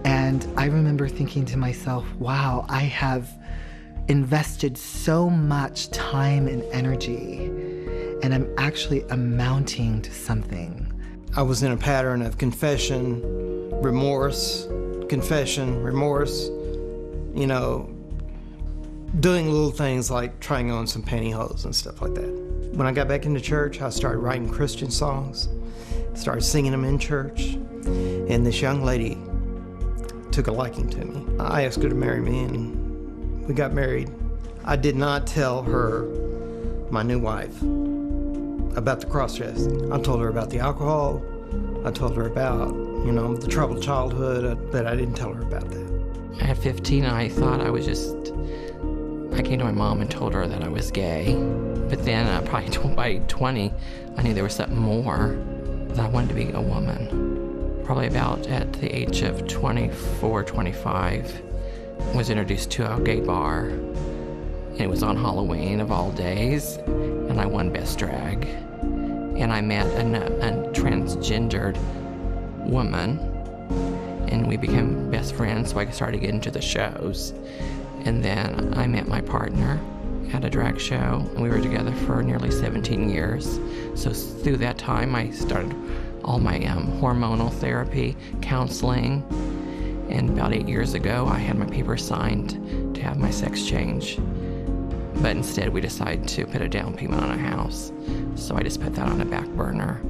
And I remember thinking to myself, wow, I have invested so much time and energy, and I'm actually amounting to something. I was in a pattern of confession, remorse, doing little things like trying on some pantyhose and stuff like that. When I got back into church, I started writing Christian songs, started singing them in church, and this young lady took a liking to me. I asked her to marry me, and we got married. I did not tell her, my new wife, about the cross-dressing. I told her about the alcohol. I told her about, the troubled childhood, but I didn't tell her about that. At 15, I thought I came to my mom and told her that I was gay. But then probably by 20, I knew there was something more, that I wanted to be a woman. Probably about at the age of 24, 25, was introduced to a gay bar. And it was on Halloween of all days, and I won Best Drag. And I met a transgendered woman, and we became best friends, so I started getting to the shows. And then I met my partner at a drag show, and we were together for nearly 17 years. So through that time, I started all my hormonal therapy, counseling, and about 8 years ago, I had my papers signed to have my sex change. But instead, we decided to put a down payment on a house. So I just put that on a back burner.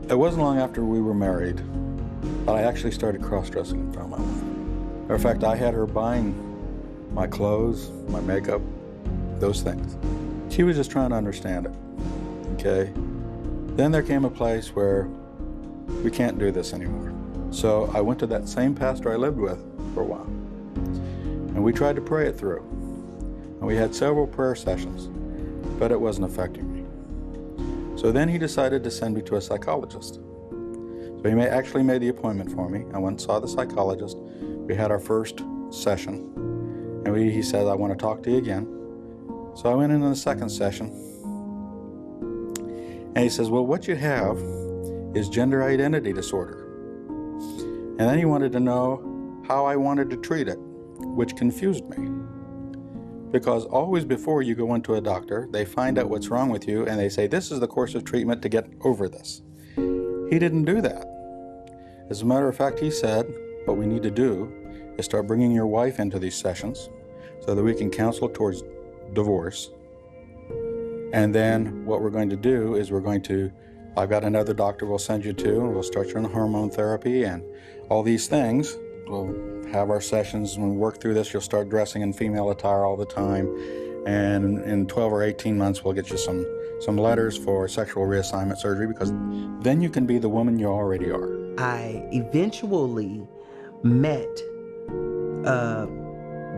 It wasn't long after we were married that I actually started cross-dressing in front of my wife. Matter of fact, I had her buying my clothes, my makeup, those things. She was just trying to understand it, okay? Then there came a place where we can't do this anymore. So I went to that same pastor I lived with for a while, and we tried to pray it through. And we had several prayer sessions, but it wasn't affecting me. So then he decided to send me to a psychologist. So he actually made the appointment for me. I went and saw the psychologist. We had our first session, and he said, I want to talk to you again. So I went into the second session, and he says, well, what you have is gender identity disorder. And then he wanted to know how I wanted to treat it, which confused me. Because always before you go into a doctor, they find out what's wrong with you and they say, this is the course of treatment to get over this. He didn't do that. As a matter of fact, he said, what we need to do is start bringing your wife into these sessions so that we can counsel towards divorce. And then what we're going to do is I've got another doctor we'll send you to, and we'll start you on hormone therapy and all these things. We'll have our sessions and work through this. You'll start dressing in female attire all the time. And in 12 or 18 months, we'll get you some letters for sexual reassignment surgery, because then you can be the woman you already are. I eventually met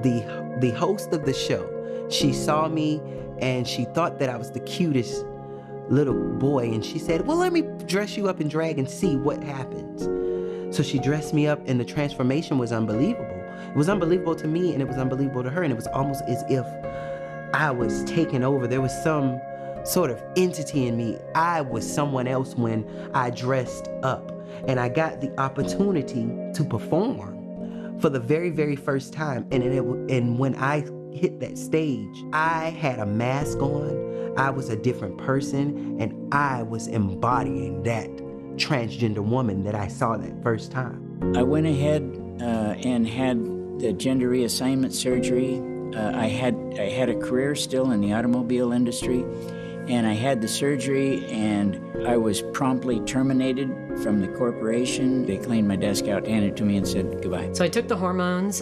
the host of the show. She saw me and she thought that I was the cutest little boy, and she said, well, let me dress you up in drag and see what happens. So she dressed me up, and the transformation was unbelievable. It was unbelievable to me, and it was unbelievable to her, and it was almost as if I was taken over. There was some sort of entity in me. I was someone else when I dressed up, and I got the opportunity to perform for the very, very first time. And when I hit that stage, I had a mask on. I was a different person, and I was embodying that transgender woman that I saw that first time. I went ahead and had the gender reassignment surgery. I had a career still in the automobile industry, and I had the surgery, and I was promptly terminated from the corporation. They cleaned my desk out, handed it to me, and said goodbye. So I took the hormones.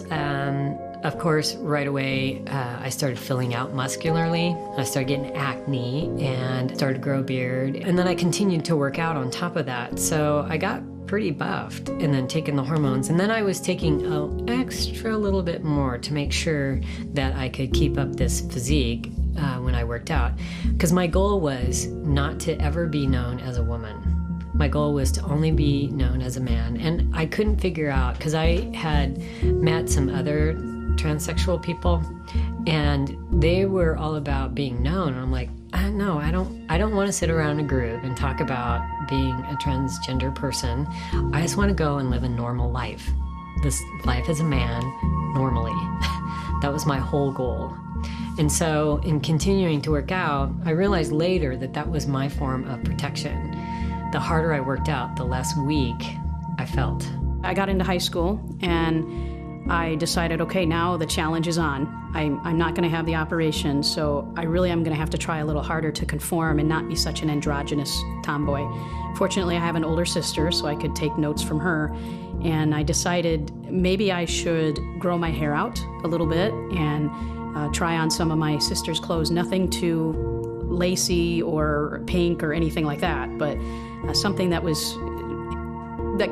Of course, right away, I started filling out muscularly. I started getting acne and started to grow a beard. And then I continued to work out on top of that. So I got pretty buffed and then taking the hormones. And then I was taking an extra little bit more to make sure that I could keep up this physique when I worked out. Because my goal was not to ever be known as a woman. My goal was to only be known as a man. And I couldn't figure out, because I had met some other transsexual people, and they were all about being known. And I'm like, no, I don't want to sit around in a group and talk about being a transgender person. I just want to go and live a normal life. This life as a man, normally. That was my whole goal. And so in continuing to work out, I realized later that that was my form of protection. The harder I worked out, the less weak I felt. I got into high school, and I decided, okay, now the challenge is on. I'm not going to have the operation, so I really am going to have to try a little harder to conform and not be such an androgynous tomboy. Fortunately, I have an older sister, so I could take notes from her, and I decided maybe I should grow my hair out a little bit and try on some of my sister's clothes. Nothing too lacy or pink or anything like that, but something that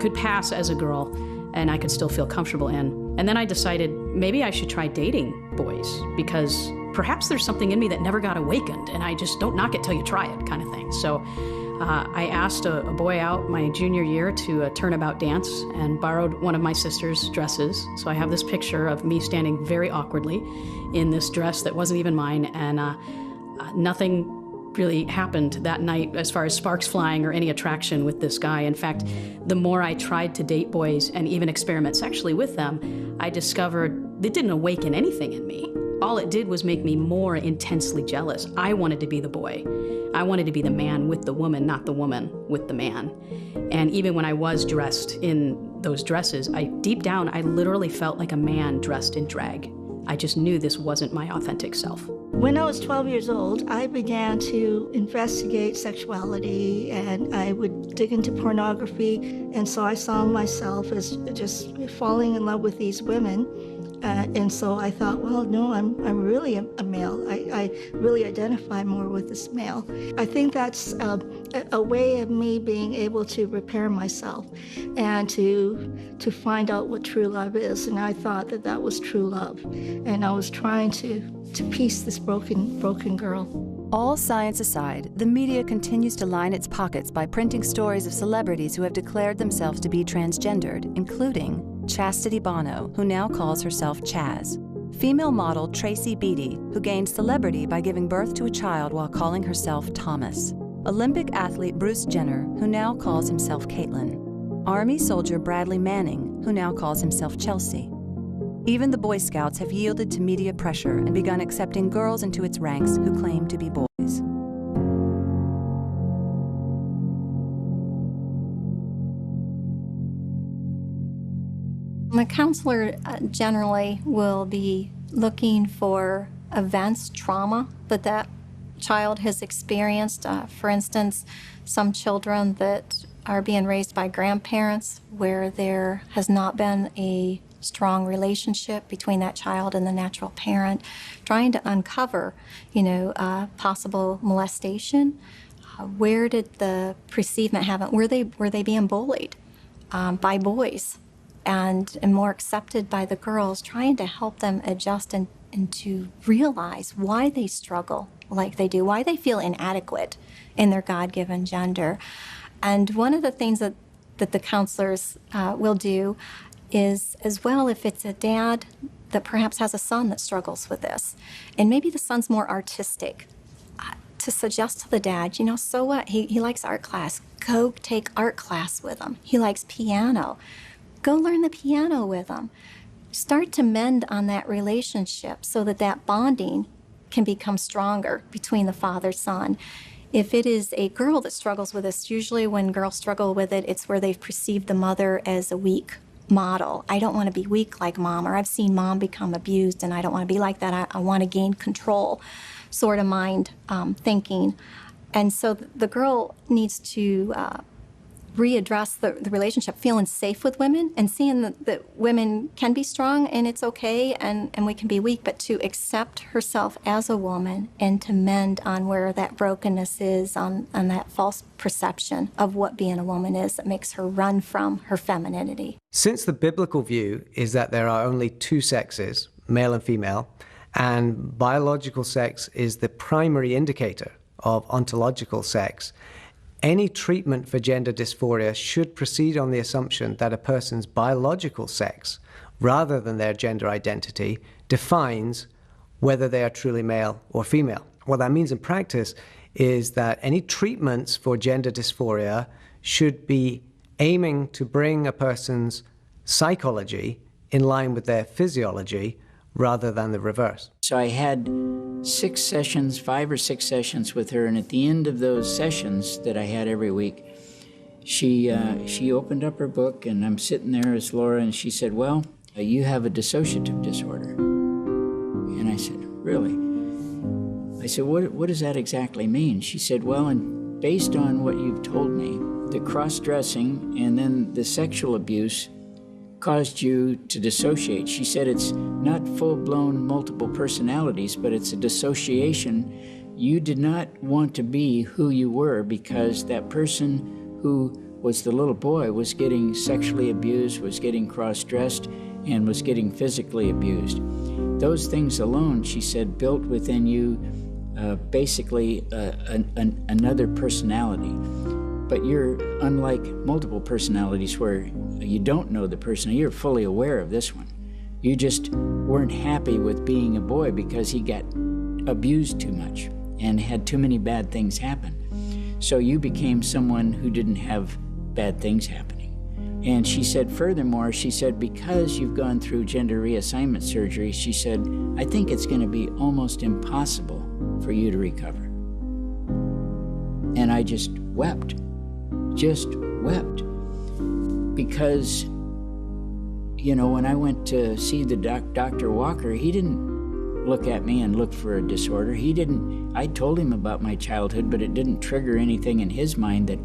could pass as a girl and I could still feel comfortable in. And then I decided maybe I should try dating boys, because perhaps there's something in me that never got awakened, and I just don't knock it till you try it kind of thing. So I asked a boy out my junior year to a turnabout dance and borrowed one of my sister's dresses. So I have this picture of me standing very awkwardly in this dress that wasn't even mine, and nothing really happened that night as far as sparks flying or any attraction with this guy. In fact, the more I tried to date boys and even experiment sexually with them, I discovered it didn't awaken anything in me. All it did was make me more intensely jealous. I wanted to be the boy. I wanted to be the man with the woman, not the woman with the man. And even when I was dressed in those dresses, deep down, I literally felt like a man dressed in drag. I just knew this wasn't my authentic self. When I was 12 years old, I began to investigate sexuality, and I would dig into pornography, and so I saw myself as just falling in love with these women. And so I thought, well, no, I'm really a male. I really identify more with this male. I think that's a way of me being able to repair myself and to find out what true love is. And I thought that that was true love. And I was trying to piece this broken girl. All science aside, the media continues to line its pockets by printing stories of celebrities who have declared themselves to be transgendered, including Chastity Bono, who now calls herself Chaz; female model Tracy Beatty, who gained celebrity by giving birth to a child while calling herself Thomas; Olympic athlete Bruce Jenner, who now calls himself Caitlyn; Army soldier Bradley Manning, who now calls himself Chelsea. Even the Boy Scouts have yielded to media pressure and begun accepting girls into its ranks who claim to be boys. My counselor generally will be looking for events, trauma that that child has experienced. For instance, some children that are being raised by grandparents where there has not been a strong relationship between that child and the natural parent, trying to uncover, possible molestation. Where did the precedent happen? Were they being bullied by boys? and more accepted by the girls, trying to help them adjust and to realize why they struggle like they do, why they feel inadequate in their God-given gender. And one of the things that the counselors will do is, as well, if it's a dad that perhaps has a son that struggles with this, and maybe the son's more artistic, to suggest to the dad, you know, so what? He likes art class. Go take art class with him. He likes piano. Go learn the piano with him. Start to mend on that relationship so that that bonding can become stronger between the father-son. If it is a girl that struggles with this, usually when girls struggle with it, it's where they've perceived the mother as a weak model. I don't want to be weak like mom, or I've seen mom become abused and I don't want to be like that. I want to gain control sort of mind thinking. And so the girl needs to readdress the relationship, feeling safe with women and seeing that women can be strong and it's okay and we can be weak, but to accept herself as a woman and to mend on where that brokenness is, on that false perception of what being a woman is that makes her run from her femininity. Since the biblical view is that there are only two sexes, male and female, and biological sex is the primary indicator of ontological sex, any treatment for gender dysphoria should proceed on the assumption that a person's biological sex, rather than their gender identity, defines whether they are truly male or female. What that means in practice is that any treatments for gender dysphoria should be aiming to bring a person's psychology in line with their physiology rather than the reverse. So I had 6 sessions, 5 or 6 sessions with her, and at the end of those sessions that I had every week, she opened up her book, and I'm sitting there as Laura, and she said, well, you have a dissociative disorder. And I said, really? I said, what does that exactly mean? She said, well, and based on what you've told me, the cross-dressing and then the sexual abuse caused you to dissociate. She said it's not full-blown multiple personalities, but it's a dissociation. You did not want to be who you were because that person who was the little boy was getting sexually abused, was getting cross-dressed, and was getting physically abused. Those things alone, she said, built within you basically another personality. But you're unlike multiple personalities where you don't know the person. You're fully aware of this one. You just weren't happy with being a boy because he got abused too much and had too many bad things happen. So you became someone who didn't have bad things happening. And she said, furthermore, she said, because you've gone through gender reassignment surgery, she said, I think it's going to be almost impossible for you to recover. And I just wept. Because, you know, when I went to see the Dr. Walker, he didn't look at me and look for a disorder. I told him about my childhood, but it didn't trigger anything in his mind that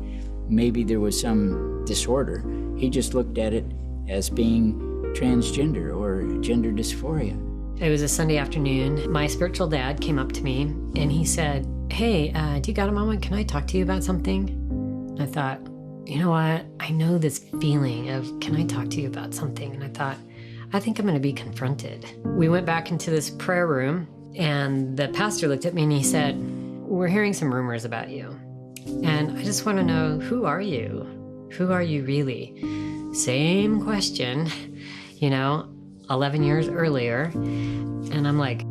maybe there was some disorder. He just looked at it as being transgender or gender dysphoria. It was a Sunday afternoon. My spiritual dad came up to me and he said, hey, do you got a moment? Can I talk to you about something? I thought, you know what? I know this feeling of, can I talk to you about something? And I thought, I think I'm going to be confronted. We went back into this prayer room and the pastor looked at me and he said, we're hearing some rumors about you. And I just want to know, who are you? Who are you really? Same question, 11 years earlier. And I'm like,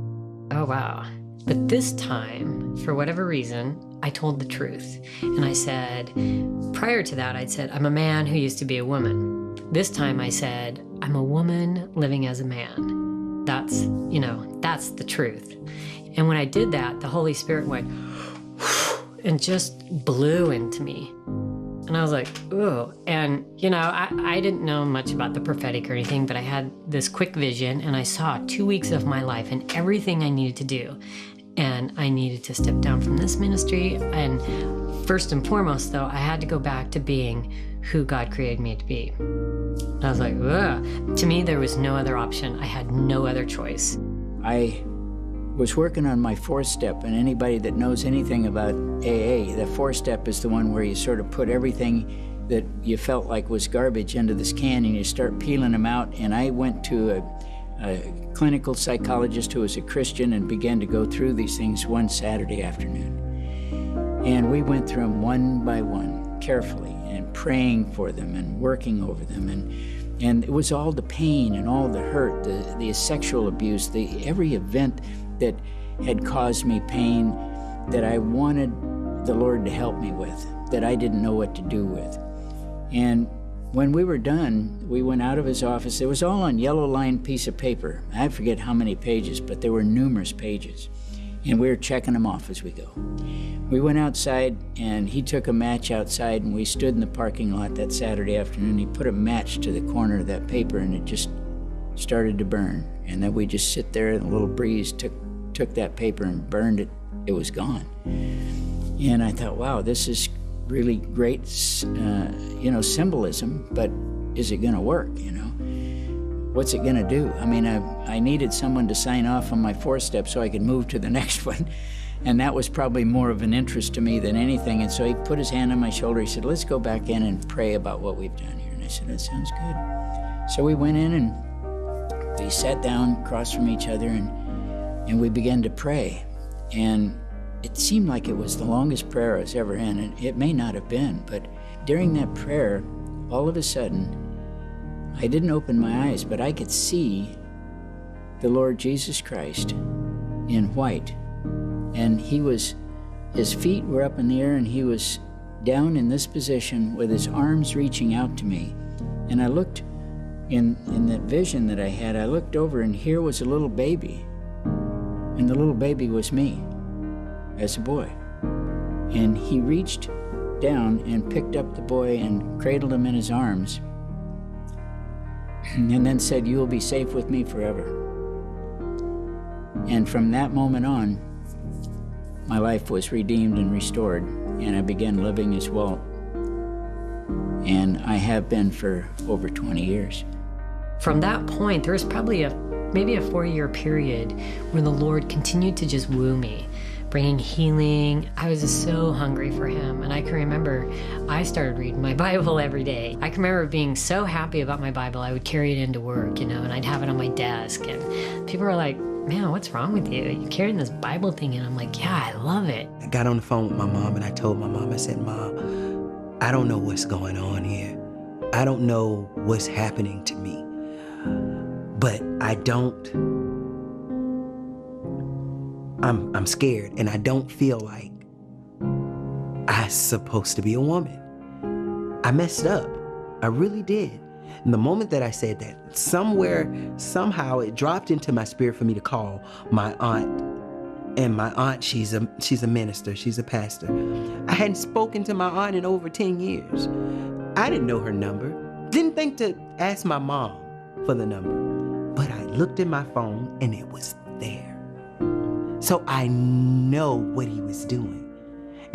oh, wow. But this time, for whatever reason, I told the truth. And I said, prior to that, I'd said, I'm a man who used to be a woman. This time I said, I'm a woman living as a man. That's the truth. And when I did that, the Holy Spirit went and just blew into me. And I was like, ooh. And, I didn't know much about the prophetic or anything, but I had this quick vision and I saw 2 weeks of my life and everything I needed to do. And I needed to step down from this ministry. And first and foremost, though, I had to go back to being who God created me to be. And I was like, ugh. To me, there was no other option. I had no other choice. I was working on my 4th step, and anybody that knows anything about AA, the 4th step is the one where you sort of put everything that you felt like was garbage into this can, and you start peeling them out. And I went to a clinical psychologist who was a Christian and began to go through these things one Saturday afternoon. And we went through them one by one, carefully, and praying for them and working over them. And it was all the pain and all the hurt, the sexual abuse, every event that had caused me pain that I wanted the Lord to help me with, that I didn't know what to do with. And when we were done, we went out of his office. It was all on yellow-lined piece of paper. I forget how many pages, but there were numerous pages. And we were checking them off as we go. We went outside, and he took a match outside, and we stood in the parking lot that Saturday afternoon. He put a match to the corner of that paper, and it just started to burn. And then we just sit there, and a little breeze took that paper and burned it. It was gone. And I thought, wow, this is really great, symbolism, but is it gonna work, What's it gonna do? I mean, I needed someone to sign off on my 4th step so I could move to the next one. And that was probably more of an interest to me than anything. And so he put his hand on my shoulder. He said, let's go back in and pray about what we've done here. And I said, that sounds good. So we went in and we sat down across from each other and we began to pray. And it seemed like it was the longest prayer I was ever in. And it may not have been, but during that prayer, all of a sudden, I didn't open my eyes, but I could see the Lord Jesus Christ in white. And his feet were up in the air, and he was down in this position with his arms reaching out to me. And I looked in that vision that I had, I looked over, and here was a little baby. And the little baby was me as a boy. And he reached down and picked up the boy and cradled him in his arms. And then said, you will be safe with me forever. And from that moment on, my life was redeemed and restored, and I began living as Walt. And I have been for over 20 years. From that point, there was probably maybe a 4-year period where the Lord continued to just woo me, bringing healing. I was just so hungry for him. And I can remember I started reading my Bible every day. I can remember being so happy about my Bible, I would carry it into work, and I'd have it on my desk. And people were like, man, what's wrong with you? You're carrying this Bible thing. And I'm like, yeah, I love it. I got on the phone with my mom and I told my mom, I said, Mom, I don't know what's going on here. I don't know what's happening to me. But I'm scared, and I don't feel like I'm supposed to be a woman. I messed up. I really did. And the moment that I said that, somehow it dropped into my spirit for me to call my aunt. And my aunt, she's a minister, she's a pastor. I hadn't spoken to my aunt in over 10 years. I didn't know her number. Didn't think to ask my mom for the number. But I looked at my phone and it was there. So I know what he was doing.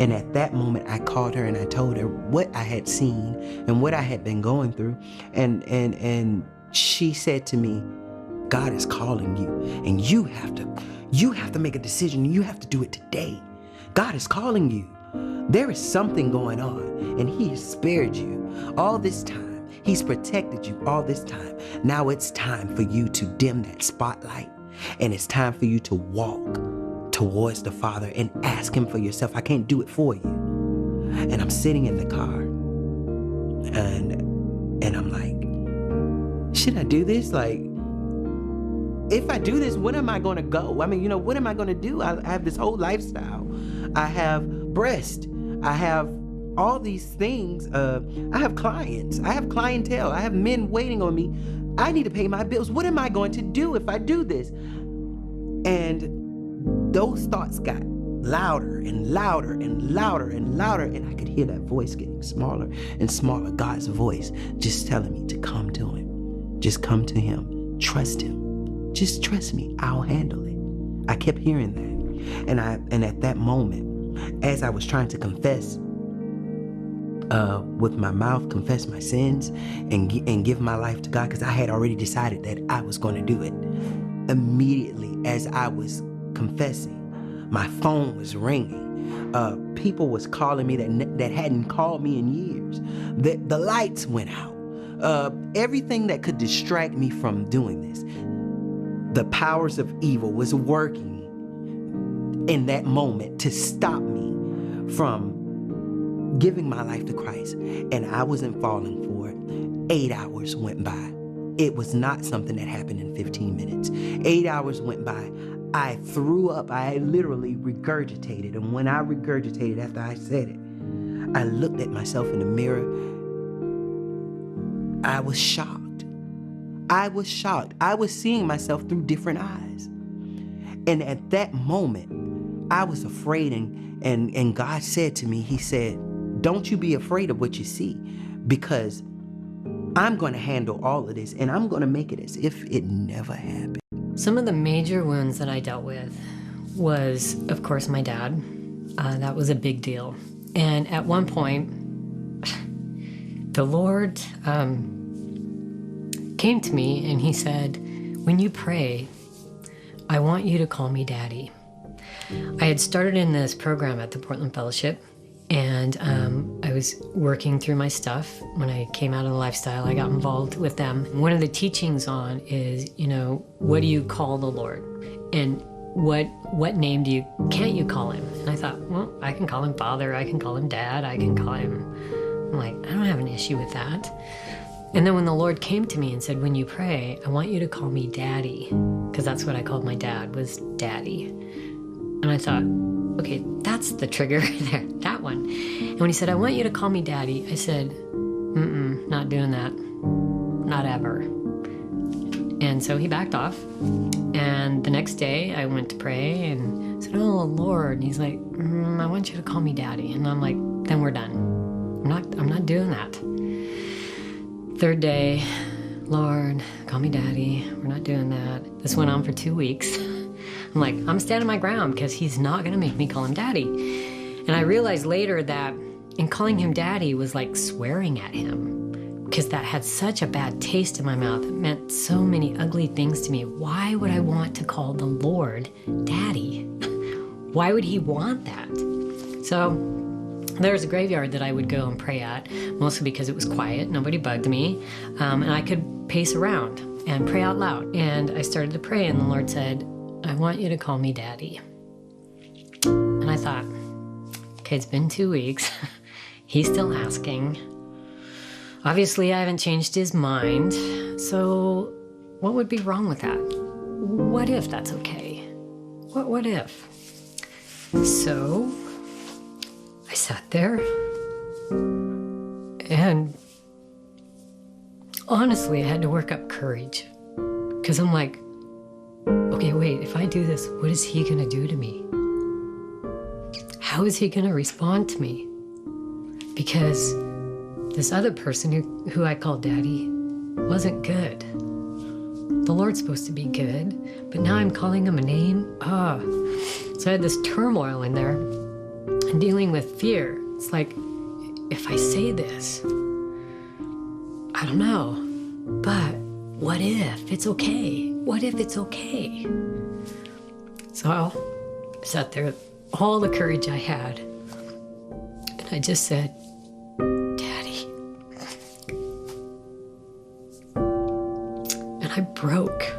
And at that moment, I called her and I told her what I had seen and what I had been going through. And she said to me, God is calling you, and you have to make a decision. You have to do it today. God is calling you. There is something going on, and he has spared you all this time. He's protected you all this time. Now it's time for you to dim that spotlight, and it's time for you to walk towards the Father and ask him for yourself. I can't do it for you. And I'm sitting in the car, and I'm like, should I do this? Like, if I do this, when am I going to go? I mean, what am I going to do? I have this whole lifestyle. I have breast. I have all these things. I have clients. I have clientele. I have men waiting on me. I need to pay my bills. What am I going to do if I do this? And those thoughts got louder and louder and louder and louder, and I could hear that voice getting smaller and smaller. God's voice just telling me to come to him. Just come to him. Trust him. Just trust me, I'll handle it. I kept hearing that. And at that moment, as I was trying to confess with my mouth, confess my sins and give my life to God, because I had already decided that I was going to do it. Immediately as I was confessing, my phone was ringing. people was calling me that hadn't called me in years. The lights went out. Everything that could distract me from doing this. The powers of evil was working in that moment to stop me from giving my life to Christ. And I wasn't falling for it. 8 hours went by. It was not something that happened in 15 minutes. 8 hours went by. I threw up. I literally regurgitated. And when I regurgitated after I said it, I looked at myself in the mirror. I was shocked. I was shocked. I was seeing myself through different eyes. And at that moment, I was afraid, and God said to me, he said, don't you be afraid of what you see, because I'm going to handle all of this, and I'm going to make it as if it never happened. Some of the major wounds that I dealt with was, of course, my dad. That was a big deal. And at one point, the Lord came to me and he said, when you pray, I want you to call me Daddy. I had started in this program at the Portland Fellowship, and I was working through my stuff. When I came out of the lifestyle, I got involved with them. One of the teachings on is, what do you call the Lord? And what name can't you call him? And I thought, well, I can call him Father, I can call him Dad, I can call him, I'm like, I don't have an issue with that. And then when the Lord came to me and said, when you pray, I want you to call me Daddy, because that's what I called my dad, was Daddy. And I thought, okay, that's the trigger there, that one. And when he said, I want you to call me Daddy, I said, not doing that, not ever. And so he backed off. And the next day I went to pray and said, oh, Lord. And he's like, I want you to call me Daddy. And I'm like, then we're done. I'm not doing that. Third day, Lord, call me Daddy. We're not doing that. This went on for 2 weeks. I'm like, I'm standing my ground because he's not going to make me call him Daddy. And I realized later that in calling him Daddy was like swearing at him, because that had such a bad taste in my mouth. It meant so many ugly things to me. Why would I want to call the Lord Daddy? Why would he want that? So there was a graveyard that I would go and pray at, mostly because it was quiet, nobody bugged me, and I could pace around and pray out loud. And I started to pray, and the Lord said, I want you to call me Daddy. And I thought, okay, it's been 2 weeks. He's still asking. Obviously, I haven't changed his mind. So what would be wrong with that? What if that's okay? What if? So I sat there, and honestly, I had to work up courage, because I'm like, okay, wait, if I do this, what is he gonna do to me? How is he gonna respond to me? Because this other person who I called Daddy wasn't good. The Lord's supposed to be good, but now I'm calling him a name. So I had this turmoil in there and dealing with fear. It's like, if I say this, I don't know, but what if it's okay? What if it's okay? So I sat there with all the courage I had, and I just said, Daddy. And I broke.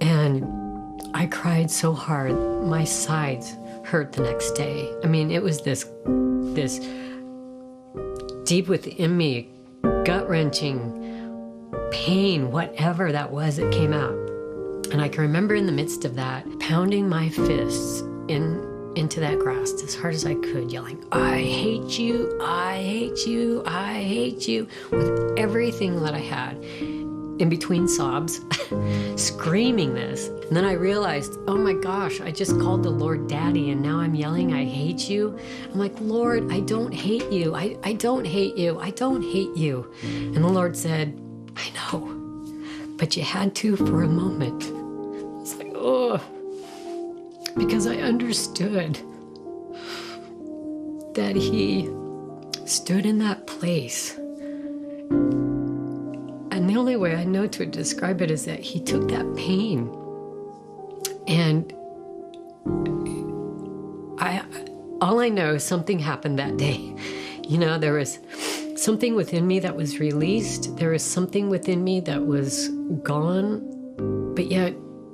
And I cried so hard, my sides hurt the next day. I mean, it was this deep within me, gut-wrenching pain, whatever that was, it came out. And I can remember in the midst of that, pounding my fists into that grass as hard as I could, yelling, I hate you, I hate you, I hate you, with everything that I had. In between sobs, screaming this. And then I realized, oh my gosh, I just called the Lord Daddy, and now I'm yelling, I hate you. I'm like, Lord, I don't hate you. I don't hate you. I don't hate you. And the Lord said, I know, but you had to for a moment. It's like, oh, because I understood that he stood in that place. And the only way I know to describe it is that he took that pain and all I know is something happened that day. You know, there was something within me that was released. There was something within me that was gone, but yet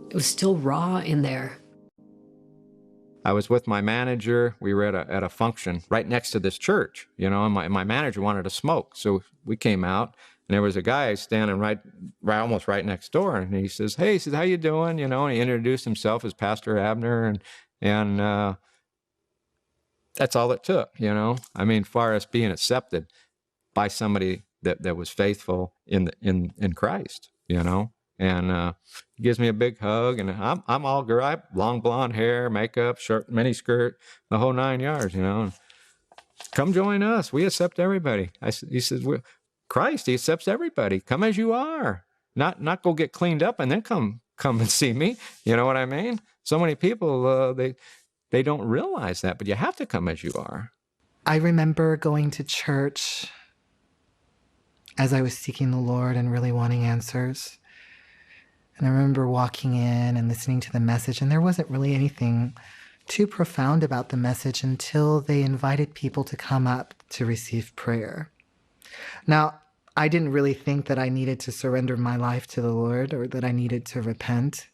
it was still raw in there. I was with my manager. We were at a function right next to this church, you know, and my manager wanted to smoke. So we came out, and there was a guy standing right almost right next door. And he says, hey, he says, how you doing? You know, and he introduced himself as Pastor Abner. And that's all it took, you know. I mean, far as being accepted by somebody that was faithful in Christ, you know. And he gives me a big hug, and I'm all girl, long blonde hair, makeup, short mini skirt, the whole 9 yards, you know. And come join us. We accept everybody. He says, Christ, he accepts everybody. Come as you are. Not go get cleaned up and then come and see me. You know what I mean? So many people they don't realize that, but you have to come as you are. I remember going to church as I was seeking the Lord and really wanting answers. And I remember walking in and listening to the message, and there wasn't really anything too profound about the message until they invited people to come up to receive prayer. Now, I didn't really think that I needed to surrender my life to the Lord or that I needed to repent.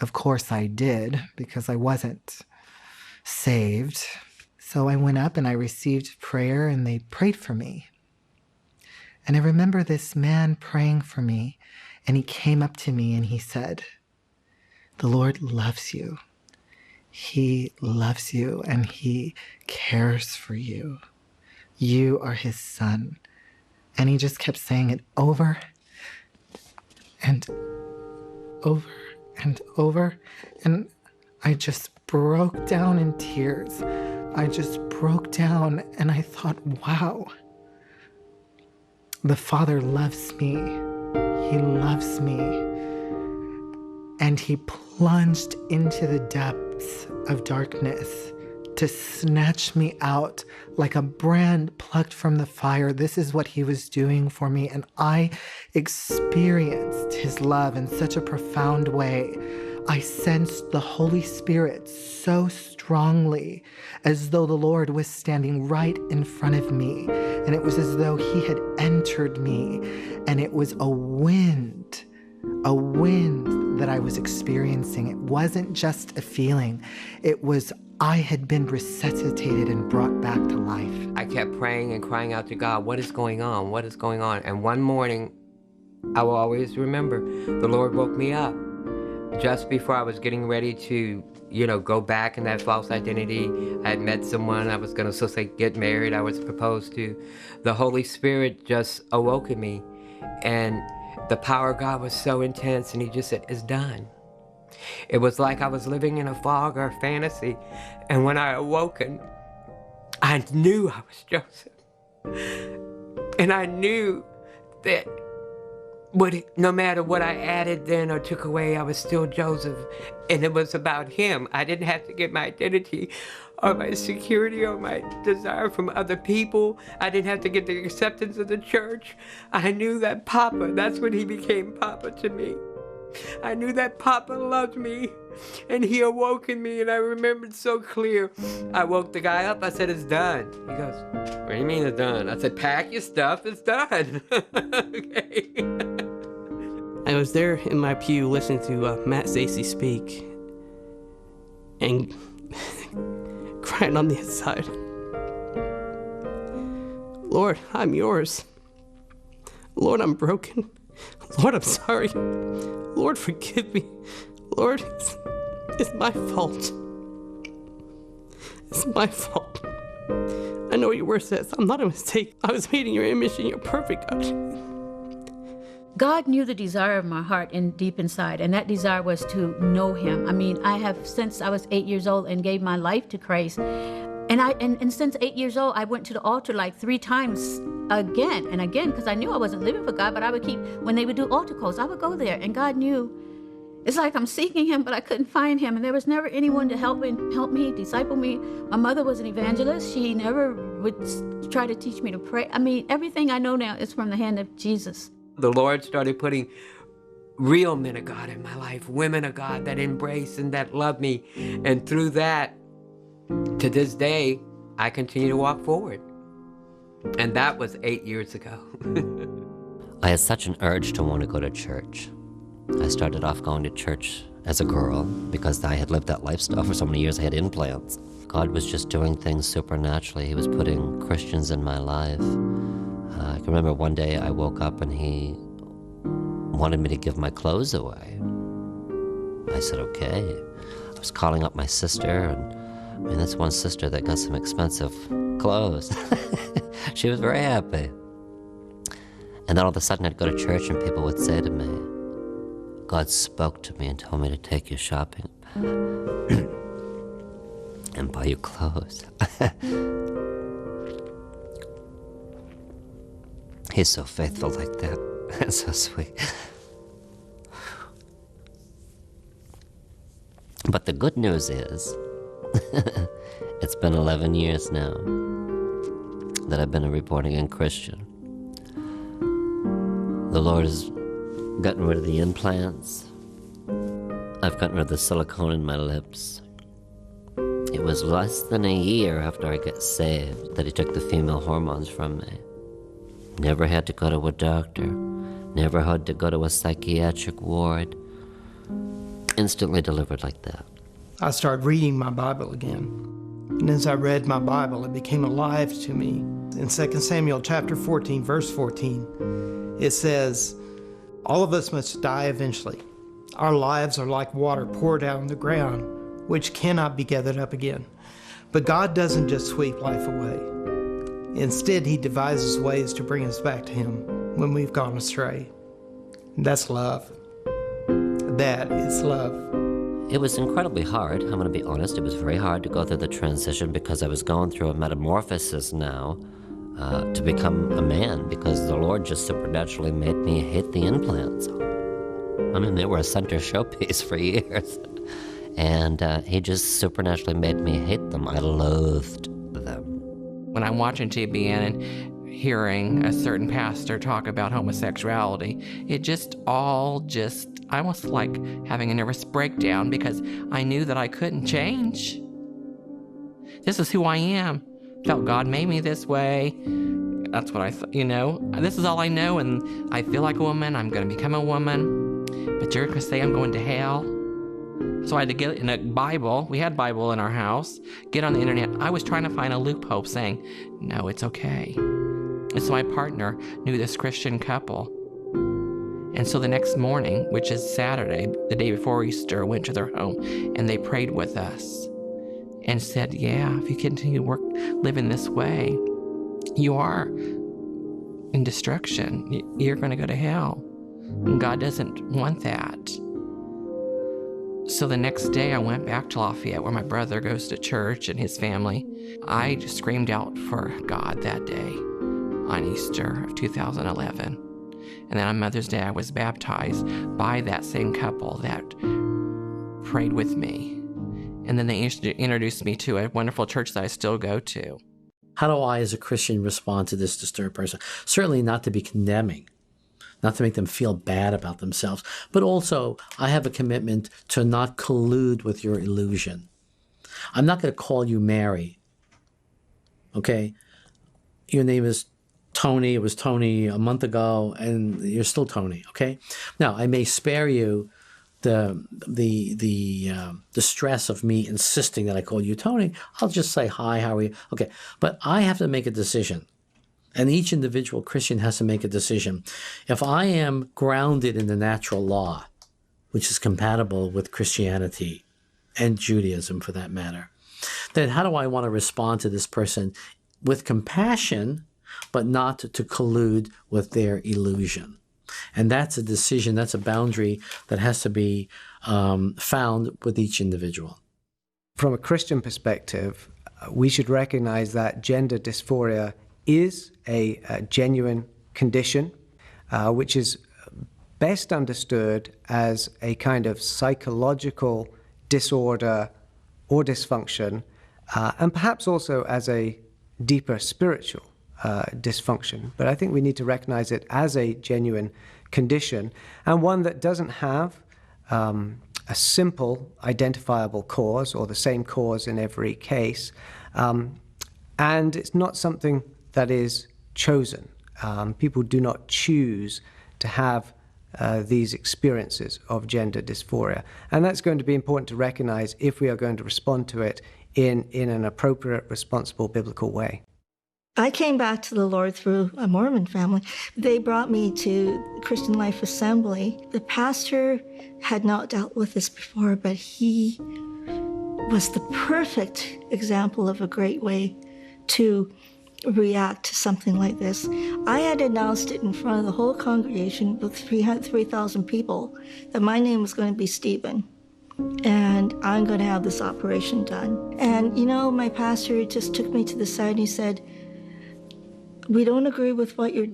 Of course I did, because I wasn't saved. So I went up and I received prayer, and they prayed for me. And I remember this man praying for me, and he came up to me and he said, the Lord loves you. He loves you and he cares for you. You are his son. And he just kept saying it over and over and over. And I just broke down in tears. I just broke down, and I thought, wow, the Father loves me. He loves me. And he plunged into the depths of darkness to snatch me out like a brand plucked from the fire. This is what he was doing for me. And I experienced his love in such a profound way. I sensed the Holy Spirit so strongly, as though the Lord was standing right in front of me. And it was as though he had entered me, and it was a wind that I was experiencing. It wasn't just a feeling. It was I had been resuscitated and brought back to life. I kept praying and crying out to God, what is going on? What is going on? And one morning, I will always remember, the Lord woke me up just before I was getting ready to, go back in that false identity. I had met someone, I was going to get married, I was proposed to. The Holy Spirit just awoke in me, and the power of God was so intense, and he just said, it's done. It was like I was living in a fog or a fantasy, and when I awoken, I knew I was Joseph. And I knew that no matter what I added then or took away, I was still Joseph, and it was about him. I didn't have to get my identity or my security or my desire from other people. I didn't have to get the acceptance of the church. I knew that Papa, that's when he became Papa to me. I knew that Papa loved me, and he awoke in me, and I remembered so clear. I woke the guy up, I said, it's done. He goes, what do you mean it's done? I said, pack your stuff, it's done. Okay. I was there in my pew listening to Matt Stacey speak and crying on the inside. Lord, I'm yours. Lord, I'm broken. Lord, I'm sorry. Lord, forgive me. Lord, it's my fault. It's my fault. I know your word says I'm not a mistake. I was made in your image and you're perfect, God. God knew the desire of my heart deep inside, and that desire was to know him. I mean, I have since I was 8 years old and gave my life to Christ. And since 8 years old, I went to the altar like 3 times again and again, because I knew I wasn't living for God, but I would when they would do altar calls, I would go there, and God knew. It's like I'm seeking him, but I couldn't find him, and there was never anyone to help me, disciple me. My mother was an evangelist. She never would try to teach me to pray. I mean, everything I know now is from the hand of Jesus. The Lord started putting real men of God in my life, women of God that embrace and that love me. And through that, To this day, I continue to walk forward. And that was 8 years ago. I had such an urge to want to go to church. I started off going to church as a girl because I had lived that lifestyle for so many years. I had implants. God was just doing things supernaturally. He was putting Christians in my life. I can remember one day I woke up and he wanted me to give my clothes away. I said, okay. I was calling up my sister, and I mean, that's one sister that got some expensive clothes. She was very happy. And then all of a sudden I'd go to church and people would say to me, God spoke to me and told me to take you shopping and buy you clothes. He's so faithful like that. That's so sweet. But the good news is, it's been 11 years now that I've been a reborn-again Christian. The Lord has gotten rid of the implants. I've gotten rid of the silicone in my lips. It was less than a year after I got saved that he took the female hormones from me. Never had to go to a doctor. Never had to go to a psychiatric ward. Instantly delivered like that. I started reading my Bible again. And as I read my Bible, it became alive to me. In 2 Samuel chapter 14, verse 14, it says, all of us must die eventually. Our lives are like water poured out on the ground, which cannot be gathered up again. But God doesn't just sweep life away. Instead, he devises ways to bring us back to him when we've gone astray. That's love. That is love. It was incredibly hard, I'm going to be honest. It was very hard to go through the transition because I was going through a metamorphosis now to become a man, because the Lord just supernaturally made me hate the implants. I mean, they were a center showpiece for years. And he just supernaturally made me hate them. I loathed them. When I'm watching TV and hearing a certain pastor talk about homosexuality, it I almost like having a nervous breakdown because I knew that I couldn't change. This is who I am. Felt God made me this way. That's what I thought, this is all I know, and I feel like a woman. I'm going to become a woman. But you're going to say I'm going to hell? So I had to get in a Bible. We had Bible in our house. Get on the internet. I was trying to find a loophole saying, no, it's okay. And so my partner knew this Christian couple. And so the next morning, which is Saturday, the day before Easter, I went to their home and they prayed with us and said, yeah, if you continue to living this way, you are in destruction. You're going to go to hell. And God doesn't want that. So the next day I went back to Lafayette where my brother goes to church and his family. I just screamed out for God that day on Easter of 2011. And then on Mother's Day I was baptized by that same couple that prayed with me. And then they introduced me to a wonderful church that I still go to. How do I as a Christian respond to this disturbed person? Certainly not to be condemning. Not to make them feel bad about themselves, but also I have a commitment to not collude with your illusion. I'm not going to call you Mary, okay? Your name is Tony. It was Tony a month ago, and you're still Tony, okay? Now, I may spare you the stress of me insisting that I call you Tony. I'll just say, hi, how are you? Okay, but I have to make a decision. And each individual Christian has to make a decision. If I am grounded in the natural law, which is compatible with Christianity and Judaism for that matter, then how do I want to respond to this person with compassion, but not to collude with their illusion? And that's a decision, that's a boundary that has to be found with each individual. From a Christian perspective, we should recognize that gender dysphoria is a genuine condition, which is best understood as a kind of psychological disorder or dysfunction, and perhaps also as a deeper spiritual dysfunction. But I think we need to recognize it as a genuine condition, and one that doesn't have a simple identifiable cause or the same cause in every case. And it's not something that is chosen. People do not choose to have these experiences of gender dysphoria. And that's going to be important to recognize if we are going to respond to it in an appropriate, responsible, biblical way. I came back to the Lord through a Mormon family. They brought me to Christian Life Assembly. The pastor had not dealt with this before, but he was the perfect example of a great way to react to something like this. I had announced it in front of the whole congregation with 3,000 people that my name was going to be Stephen, and I'm going to have this operation done. And you know, my pastor just took me to the side and he said, "We don't agree with what you're,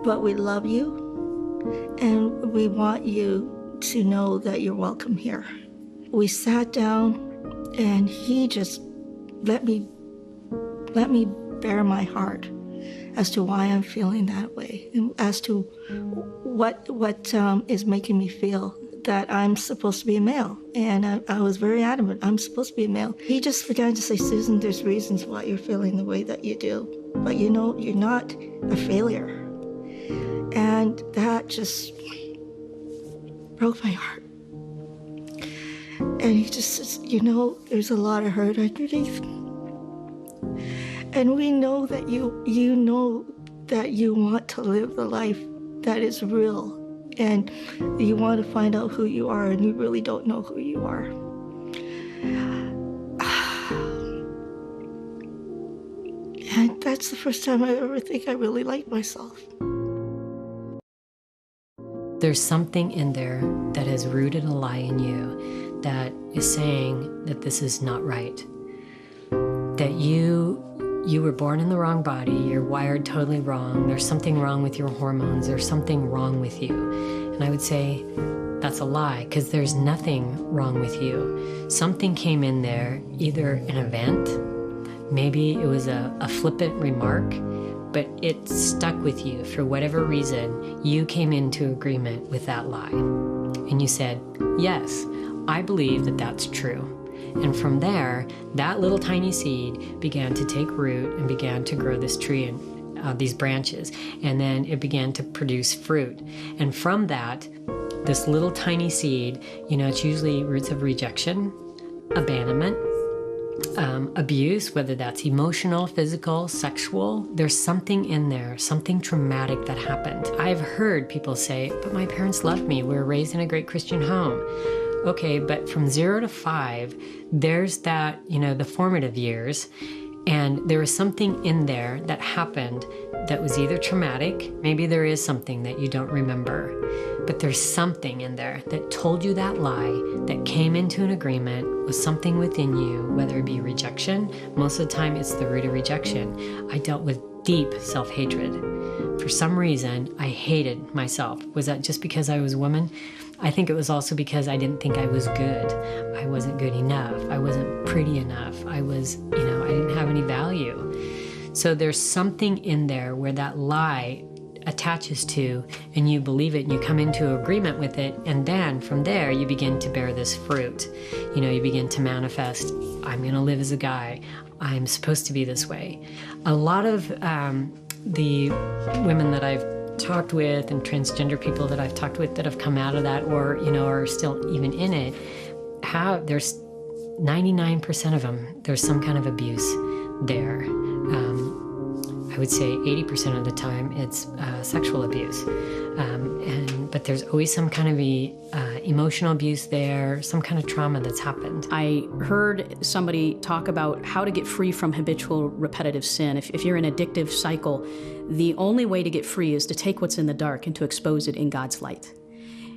but we love you, and we want you to know that you're welcome here." We sat down, and he just let me bare my heart as to why I'm feeling that way, and as to what is making me feel that I'm supposed to be a male. And I was very adamant, I'm supposed to be a male. He just began to say, "Susan, there's reasons why you're feeling the way that you do. But you know, you're not a failure." And that just broke my heart. And he just says, "You know, there's a lot of hurt underneath. And we know that you know that you want to live the life that is real, and you want to find out who you are, and you really don't know who you are." And that's the first time I ever think I really liked myself. There's something in there that has rooted a lie in you that is saying that this is not right. That you were born in the wrong body, you're wired totally wrong, there's something wrong with your hormones, there's something wrong with you. And I would say that's a lie, because there's nothing wrong with you. Something came in there, either an event, maybe it was a flippant remark, but it stuck with you for whatever reason. You came into agreement with that lie. And you said, "Yes, I believe that that's true." And from there, that little tiny seed began to take root and began to grow this tree and these branches. And then it began to produce fruit. And from that, this little tiny seed, you know, it's usually roots of rejection, abandonment, abuse, whether that's emotional, physical, sexual. There's something in there, something traumatic that happened. I've heard people say, "But my parents loved me. We were raised in a great Christian home." Okay, but from 0 to 5, there's that, you know, the formative years, and there was something in there that happened that was either traumatic, maybe there is something that you don't remember, but there's something in there that told you that lie, that came into an agreement with something within you, whether it be rejection. Most of the time, it's the root of rejection. I dealt with deep self-hatred. For some reason, I hated myself. Was that just because I was a woman? I think it was also because I didn't think I was good. I wasn't good enough. I wasn't pretty enough. I was, you know, I didn't have any value. So there's something in there where that lie attaches to, and you believe it, and you come into agreement with it, and then from there you begin to bear this fruit. You know, you begin to manifest, I'm going to live as a guy. I'm supposed to be this way. A lot of the women that I've talked with and transgender people that I've talked with that have come out of that, or, you know, are still even in it, there's 99% of them, there's some kind of abuse there. I would say 80% of the time it's sexual abuse. But there's always some kind of emotional abuse there, some kind of trauma that's happened. I heard somebody talk about how to get free from habitual repetitive sin. If you're in an addictive cycle, the only way to get free is to take what's in the dark and to expose it in God's light.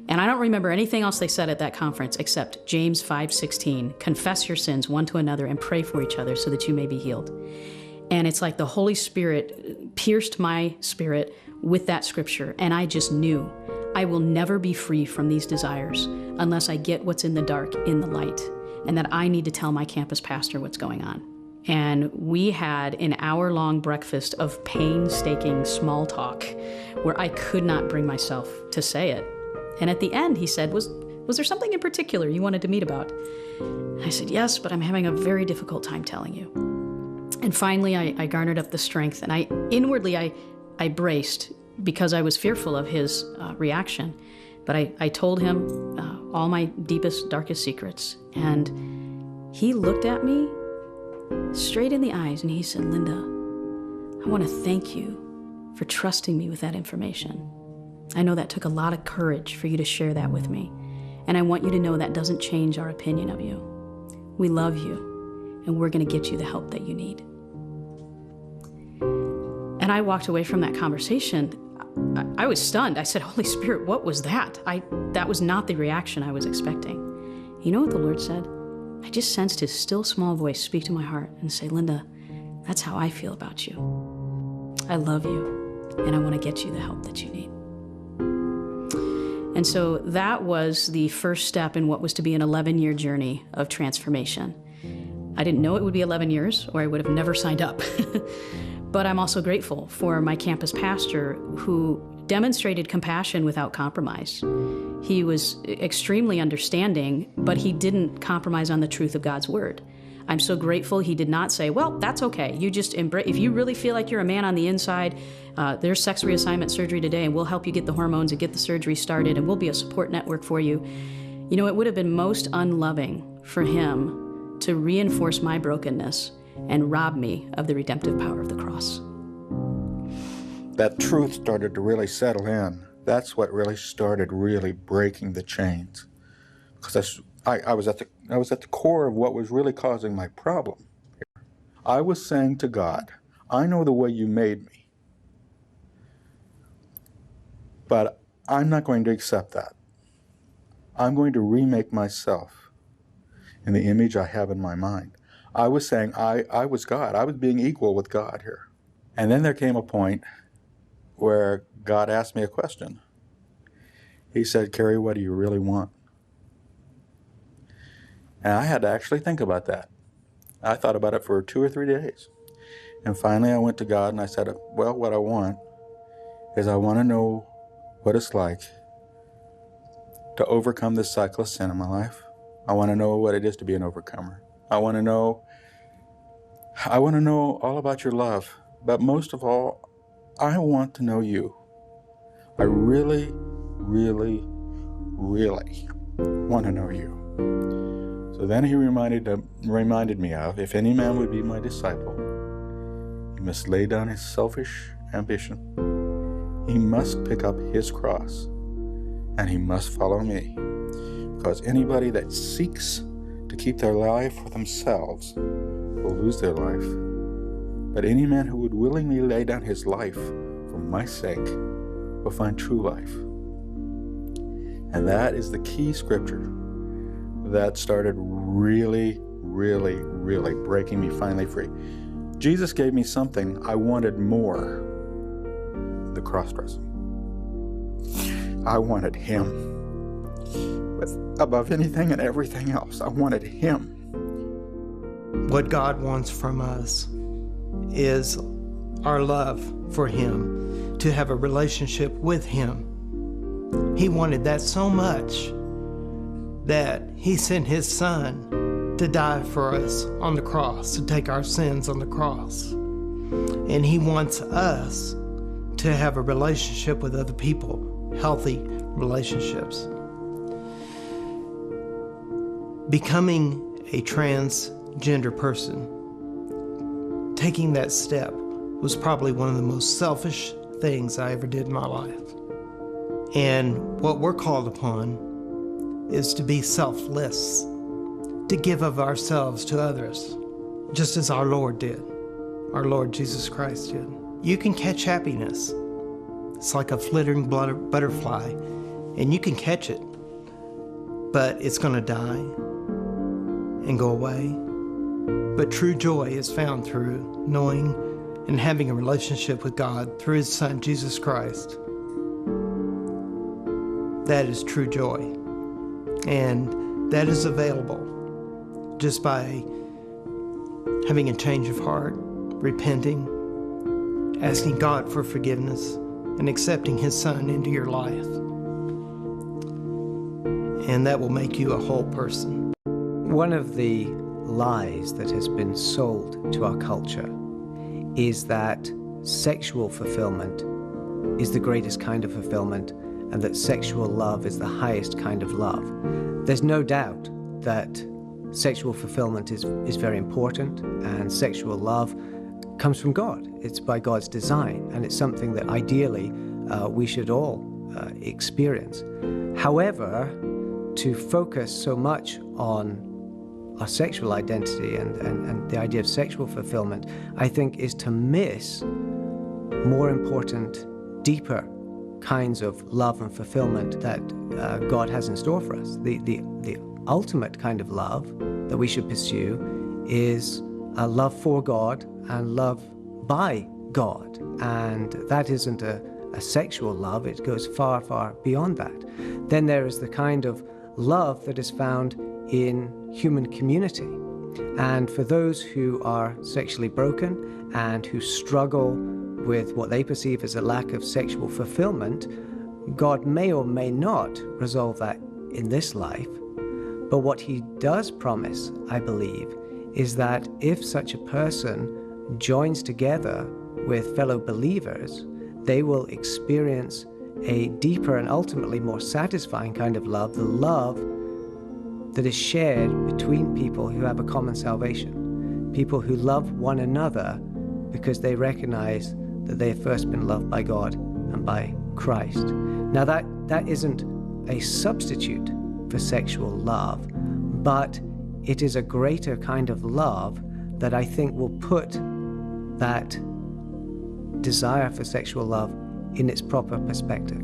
And I don't remember anything else they said at that conference except James 5:16, confess your sins one to another and pray for each other so that you may be healed. And it's like the Holy Spirit pierced my spirit with that scripture, and I just knew I will never be free from these desires unless I get what's in the dark in the light, and that I need to tell my campus pastor what's going on. And we had an hour-long breakfast of painstaking small talk where I could not bring myself to say it. And at the end, he said, Was there something in particular you wanted to meet about? I said, yes, but I'm having a very difficult time telling you. And finally, I garnered up the strength, and inwardly I braced because I was fearful of his reaction. But I told him all my deepest, darkest secrets. And he looked at me straight in the eyes and he said, Linda, I want to thank you for trusting me with that information. I know that took a lot of courage for you to share that with me. And I want you to know that doesn't change our opinion of you. We love you, and we're going to get you the help that you need. And I walked away from that conversation. I was stunned. I said, Holy Spirit, what was that? That was not the reaction I was expecting. You know what the Lord said? I just sensed his still small voice speak to my heart and say, Linda, that's how I feel about you. I love you, and I want to get you the help that you need. And so that was the first step in what was to be an 11-year journey of transformation. I didn't know it would be 11 years, or I would have never signed up. But I'm also grateful for my campus pastor who demonstrated compassion without compromise. He was extremely understanding, but he didn't compromise on the truth of God's word. I'm so grateful he did not say, well, that's okay. You just embrace, if you really feel like you're a man on the inside, there's sex reassignment surgery today, and we'll help you get the hormones and get the surgery started, and we'll be a support network for you. You know, it would have been most unloving for him to reinforce my brokenness and rob me of the redemptive power of the cross. That truth started to really settle in. That's what really started really breaking the chains. Because I was at the core of what was really causing my problem. I was saying to God, I know the way you made me, but I'm not going to accept that. I'm going to remake myself in the image I have in my mind. I was saying I was God. I was being equal with God here. And then there came a point where God asked me a question. He said, Kerry, what do you really want? And I had to actually think about that. I thought about it for 2 or 3 days. And finally I went to God and I said, well, what I want is I want to know what it's like to overcome this cycle of sin in my life. I want to know what it is to be an overcomer. I want to know all about your love. But most of all, I want to know you. I really, really, really want to know you. So then he reminded me of, if any man would be my disciple, he must lay down his selfish ambition. He must pick up his cross, and he must follow me. Because anybody that seeks to keep their life for themselves will lose their life. But any man who would willingly lay down his life for my sake will find true life. And that is the key scripture that started really, really, really breaking me finally free. Jesus gave me something I wanted more, the cross-dressing. I wanted him. Above anything and everything else, I wanted him. What God wants from us is our love for him, to have a relationship with him. He wanted that so much that he sent his son to die for us on the cross, to take our sins on the cross. And he wants us to have a relationship with other people, healthy relationships. Becoming a transgender person, taking that step was probably one of the most selfish things I ever did in my life. And what we're called upon is to be selfless, to give of ourselves to others, just as our Lord did, our Lord Jesus Christ did. You can catch happiness. It's like a flittering butterfly, and you can catch it, but it's going to die and go away. But true joy is found through knowing and having a relationship with God through his Son, Jesus Christ. That is true joy. And that is available just by having a change of heart, repenting, asking God for forgiveness, and accepting his Son into your life. and that will make you a whole person. One of the lies that has been sold to our culture is that sexual fulfillment is the greatest kind of fulfillment and that sexual love is the highest kind of love. There's no doubt that sexual fulfillment is very important, and sexual love comes from God. It's by God's design, and it's something that ideally we should all experience. However, to focus so much on our sexual identity and the idea of sexual fulfillment, I think, is to miss more important, deeper kinds of love and fulfillment that God has in store for us. The ultimate kind of love that we should pursue is a love for God and love by God. And that isn't a sexual love, it goes far, far beyond that. Then there is the kind of love that is found in human community. And for those who are sexually broken and who struggle with what they perceive as a lack of sexual fulfillment, God may or may not resolve that in this life. But what he does promise, I believe, is that if such a person joins together with fellow believers, they will experience a deeper and ultimately more satisfying kind of love, the love that is shared between people who have a common salvation, people who love one another because they recognize that they have first been loved by God and by Christ. Now that isn't a substitute for sexual love, but it is a greater kind of love that I think will put that desire for sexual love in its proper perspective.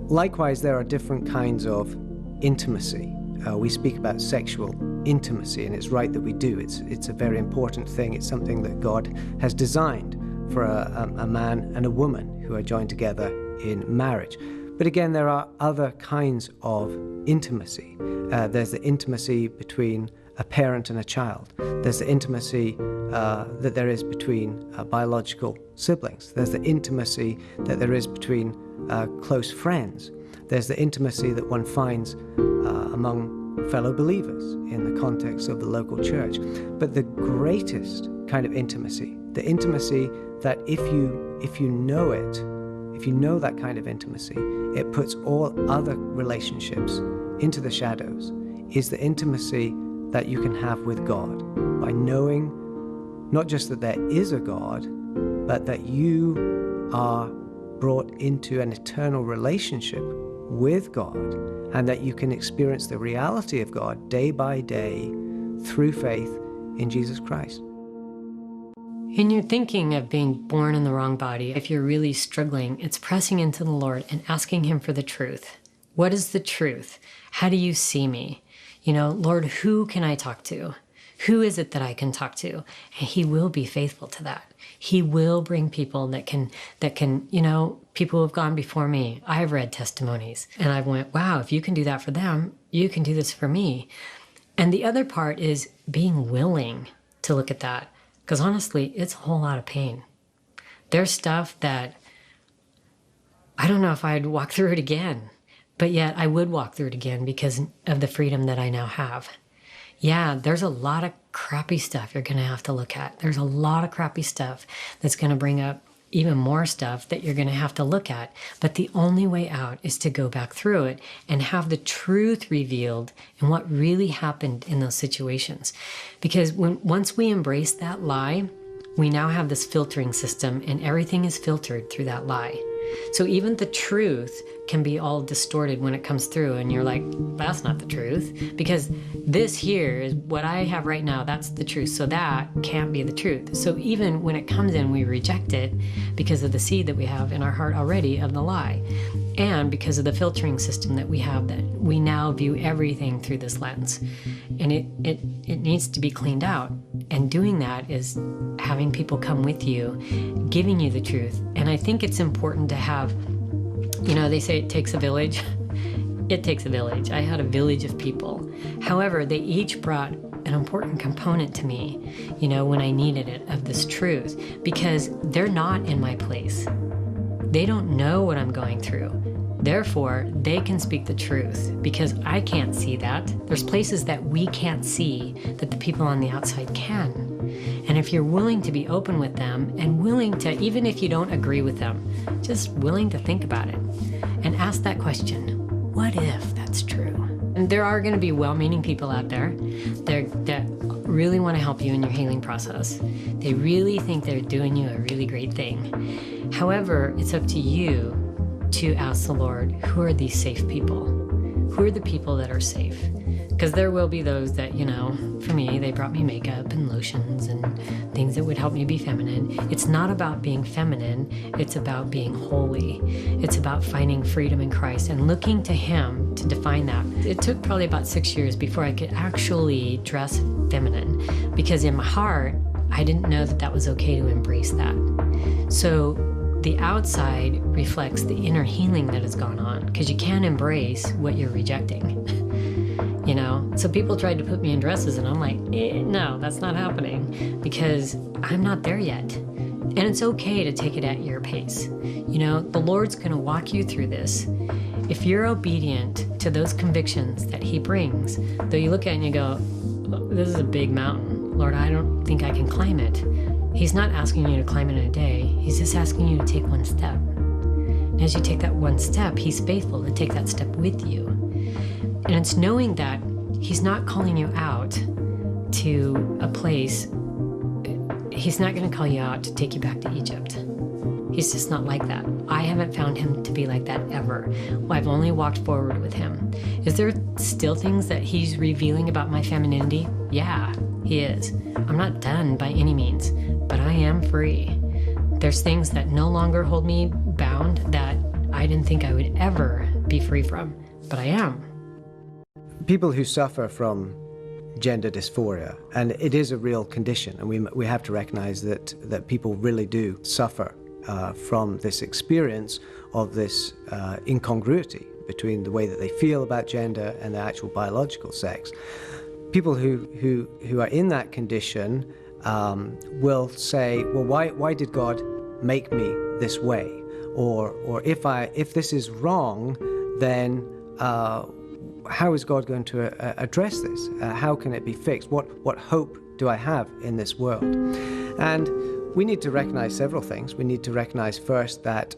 Likewise, there are different kinds of intimacy. We speak about sexual intimacy, and it's right that we do. It's a very important thing. It's something that God has designed for a man and a woman who are joined together in marriage. But again, there are other kinds of intimacy. There's the intimacy between a parent and a child. There's the intimacy that there is between biological siblings. There's the intimacy that there is between close friends. There's the intimacy that one finds among fellow believers in the context of the local church. But the greatest kind of intimacy, the intimacy that if you know it, if you know that kind of intimacy, it puts all other relationships into the shadows, is the intimacy that you can have with God by knowing not just that there is a God, but that you are brought into an eternal relationship with God, and that you can experience the reality of God day by day through faith in Jesus Christ. And you're thinking of being born in the wrong body. If you're really struggling, it's pressing into the Lord and asking him for the truth. What is the truth? How do you see me? Lord, who can I talk to? Who is it that I can talk to? And he will be faithful to that. He will bring people that can, people who have gone before me. I've read testimonies and I went, wow, if you can do that for them, you can do this for me. And the other part is being willing to look at that. Because honestly, it's a whole lot of pain. There's stuff that I don't know if I'd walk through it again, but yet I would walk through it again because of the freedom that I now have. Yeah, there's a lot of crappy stuff you're going to have to look at. There's a lot of crappy stuff that's going to bring up even more stuff that you're going to have to look at. But the only way out is to go back through it and have the truth revealed and what really happened in those situations. Because once we embrace that lie, we now have this filtering system, and everything is filtered through that lie. So even the truth can be all distorted when it comes through, and you're like, that's not the truth, because this here is what I have right now, that's the truth, so that can't be the truth. So even when it comes in, we reject it because of the seed that we have in our heart already of the lie, and because of the filtering system that we have, that we now view everything through this lens, and it needs to be cleaned out. And doing that is having people come with you, giving you the truth. And I think it's important to have, they say it takes a village. It takes a village. I had a village of people. However, they each brought an important component to me, when I needed it, of this truth, because they're not in my place. They don't know what I'm going through. Therefore, they can speak the truth because I can't see that. There's places that we can't see that the people on the outside can. And if you're willing to be open with them and willing to, even if you don't agree with them, just willing to think about it and ask that question, what if that's true? And there are going to be well-meaning people out there that really want to help you in your healing process. They really think they're doing you a really great thing. However, it's up to you to ask the Lord, who are these safe people? Who are the people that are safe? Because there will be those that, you know, for me, they brought me makeup and lotions and things that would help me be feminine. It's not about being feminine, it's about being holy. It's about finding freedom in Christ and looking to Him to define that. It took probably about 6 years before I could actually dress feminine, because in my heart, I didn't know that that was okay to embrace that. So the outside reflects the inner healing that has gone on, because you can't embrace what you're rejecting. You know, so people tried to put me in dresses and I'm like, no, that's not happening, because I'm not there yet. And it's okay to take it at your pace. You know, the Lord's gonna walk you through this. If you're obedient to those convictions that He brings, though you look at it and you go, this is a big mountain. Lord, I don't think I can climb it. He's not asking you to climb it in a day. He's just asking you to take one step. And as you take that one step, He's faithful to take that step with you. And it's knowing that He's not calling you out to a place. He's not going to call you out to take you back to Egypt. He's just not like that. I haven't found Him to be like that ever. I've only walked forward with Him. Is there still things that He's revealing about my femininity? Yeah, He is. I'm not done by any means, but I am free. There's things that no longer hold me bound that I didn't think I would ever be free from, but I am. People who suffer from gender dysphoria, and it is a real condition, and we have to recognize that people really do suffer from this experience of this incongruity between the way that they feel about gender and their actual biological sex. People who are in that condition will say, well, why did God make me this way? Or if this is wrong, then how is God going to address this? How can it be fixed? What hope do I have in this world? And we need to recognize several things. We need to recognize first that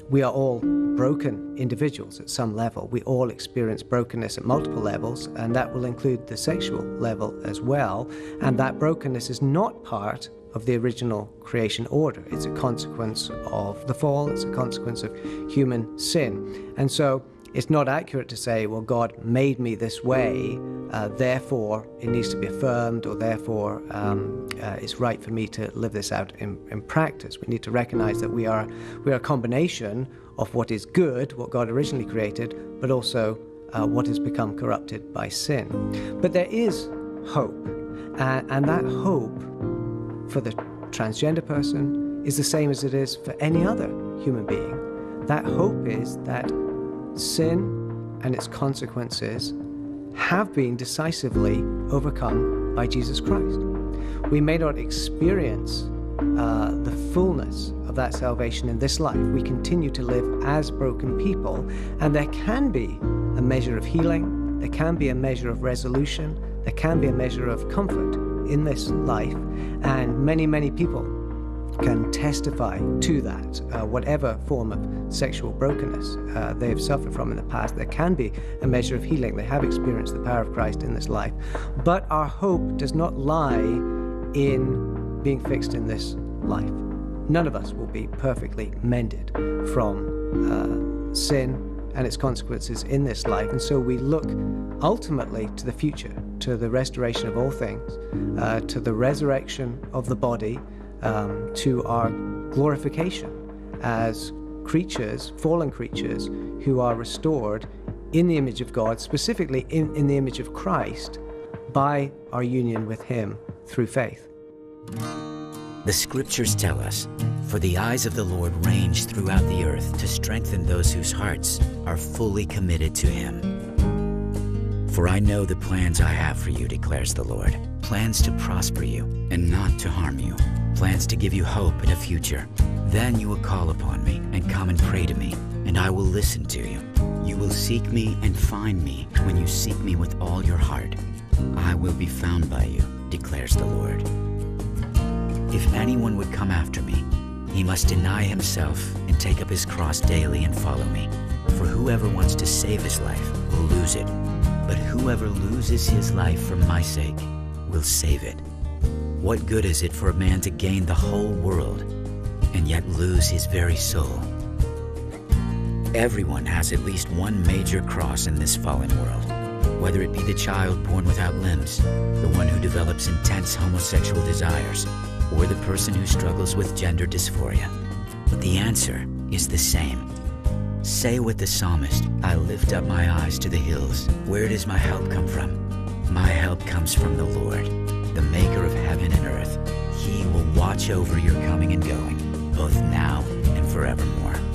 we are all broken individuals at some level. We all experience brokenness at multiple levels, and that will include the sexual level as well. And that brokenness is not part of the original creation order. It's a consequence of the fall. It's a consequence of human sin. And so it's not accurate to say, well, God made me this way, therefore it needs to be affirmed, or therefore it's right for me to live this out in practice. We need to recognize that we are a combination of what is good, what God originally created, but also what has become corrupted by sin. But there is hope, and that hope for the transgender person is the same as it is for any other human being. That hope is that sin and its consequences have been decisively overcome by Jesus Christ. We may not experience the fullness of that salvation in this life. We continue to live as broken people, and there can be a measure of healing, there can be a measure of resolution, there can be a measure of comfort in this life, and many people can testify to that, whatever form of sexual brokenness they have suffered from in the past. There can be a measure of healing. They have experienced the power of Christ in this life. But our hope does not lie in being fixed in this life. None of us will be perfectly mended from sin and its consequences in this life. And so we look ultimately to the future, to the restoration of all things, to the resurrection of the body, to our glorification as creatures, fallen creatures, who are restored in the image of God, specifically in the image of Christ, by our union with Him through faith. The Scriptures tell us, "For the eyes of the Lord range throughout the earth to strengthen those whose hearts are fully committed to Him. For I know the plans I have for you, declares the Lord, plans to prosper you and not to harm you, plans to give you hope and a future. Then you will call upon me and come and pray to me, and I will listen to you. You will seek me and find me when you seek me with all your heart. I will be found by you, declares the Lord. If anyone would come after me, he must deny himself and take up his cross daily and follow me. For whoever wants to save his life will lose it, but whoever loses his life for my sake will save it. What good is it for a man to gain the whole world and yet lose his very soul? Everyone has at least one major cross in this fallen world, whether it be the child born without limbs, the one who develops intense homosexual desires, or the person who struggles with gender dysphoria. But the answer is the same. Say with the psalmist, I lift up my eyes to the hills. Where does my help come from? My help comes from the Lord, the maker of heaven and earth. He will watch over your coming and going, both now and forevermore.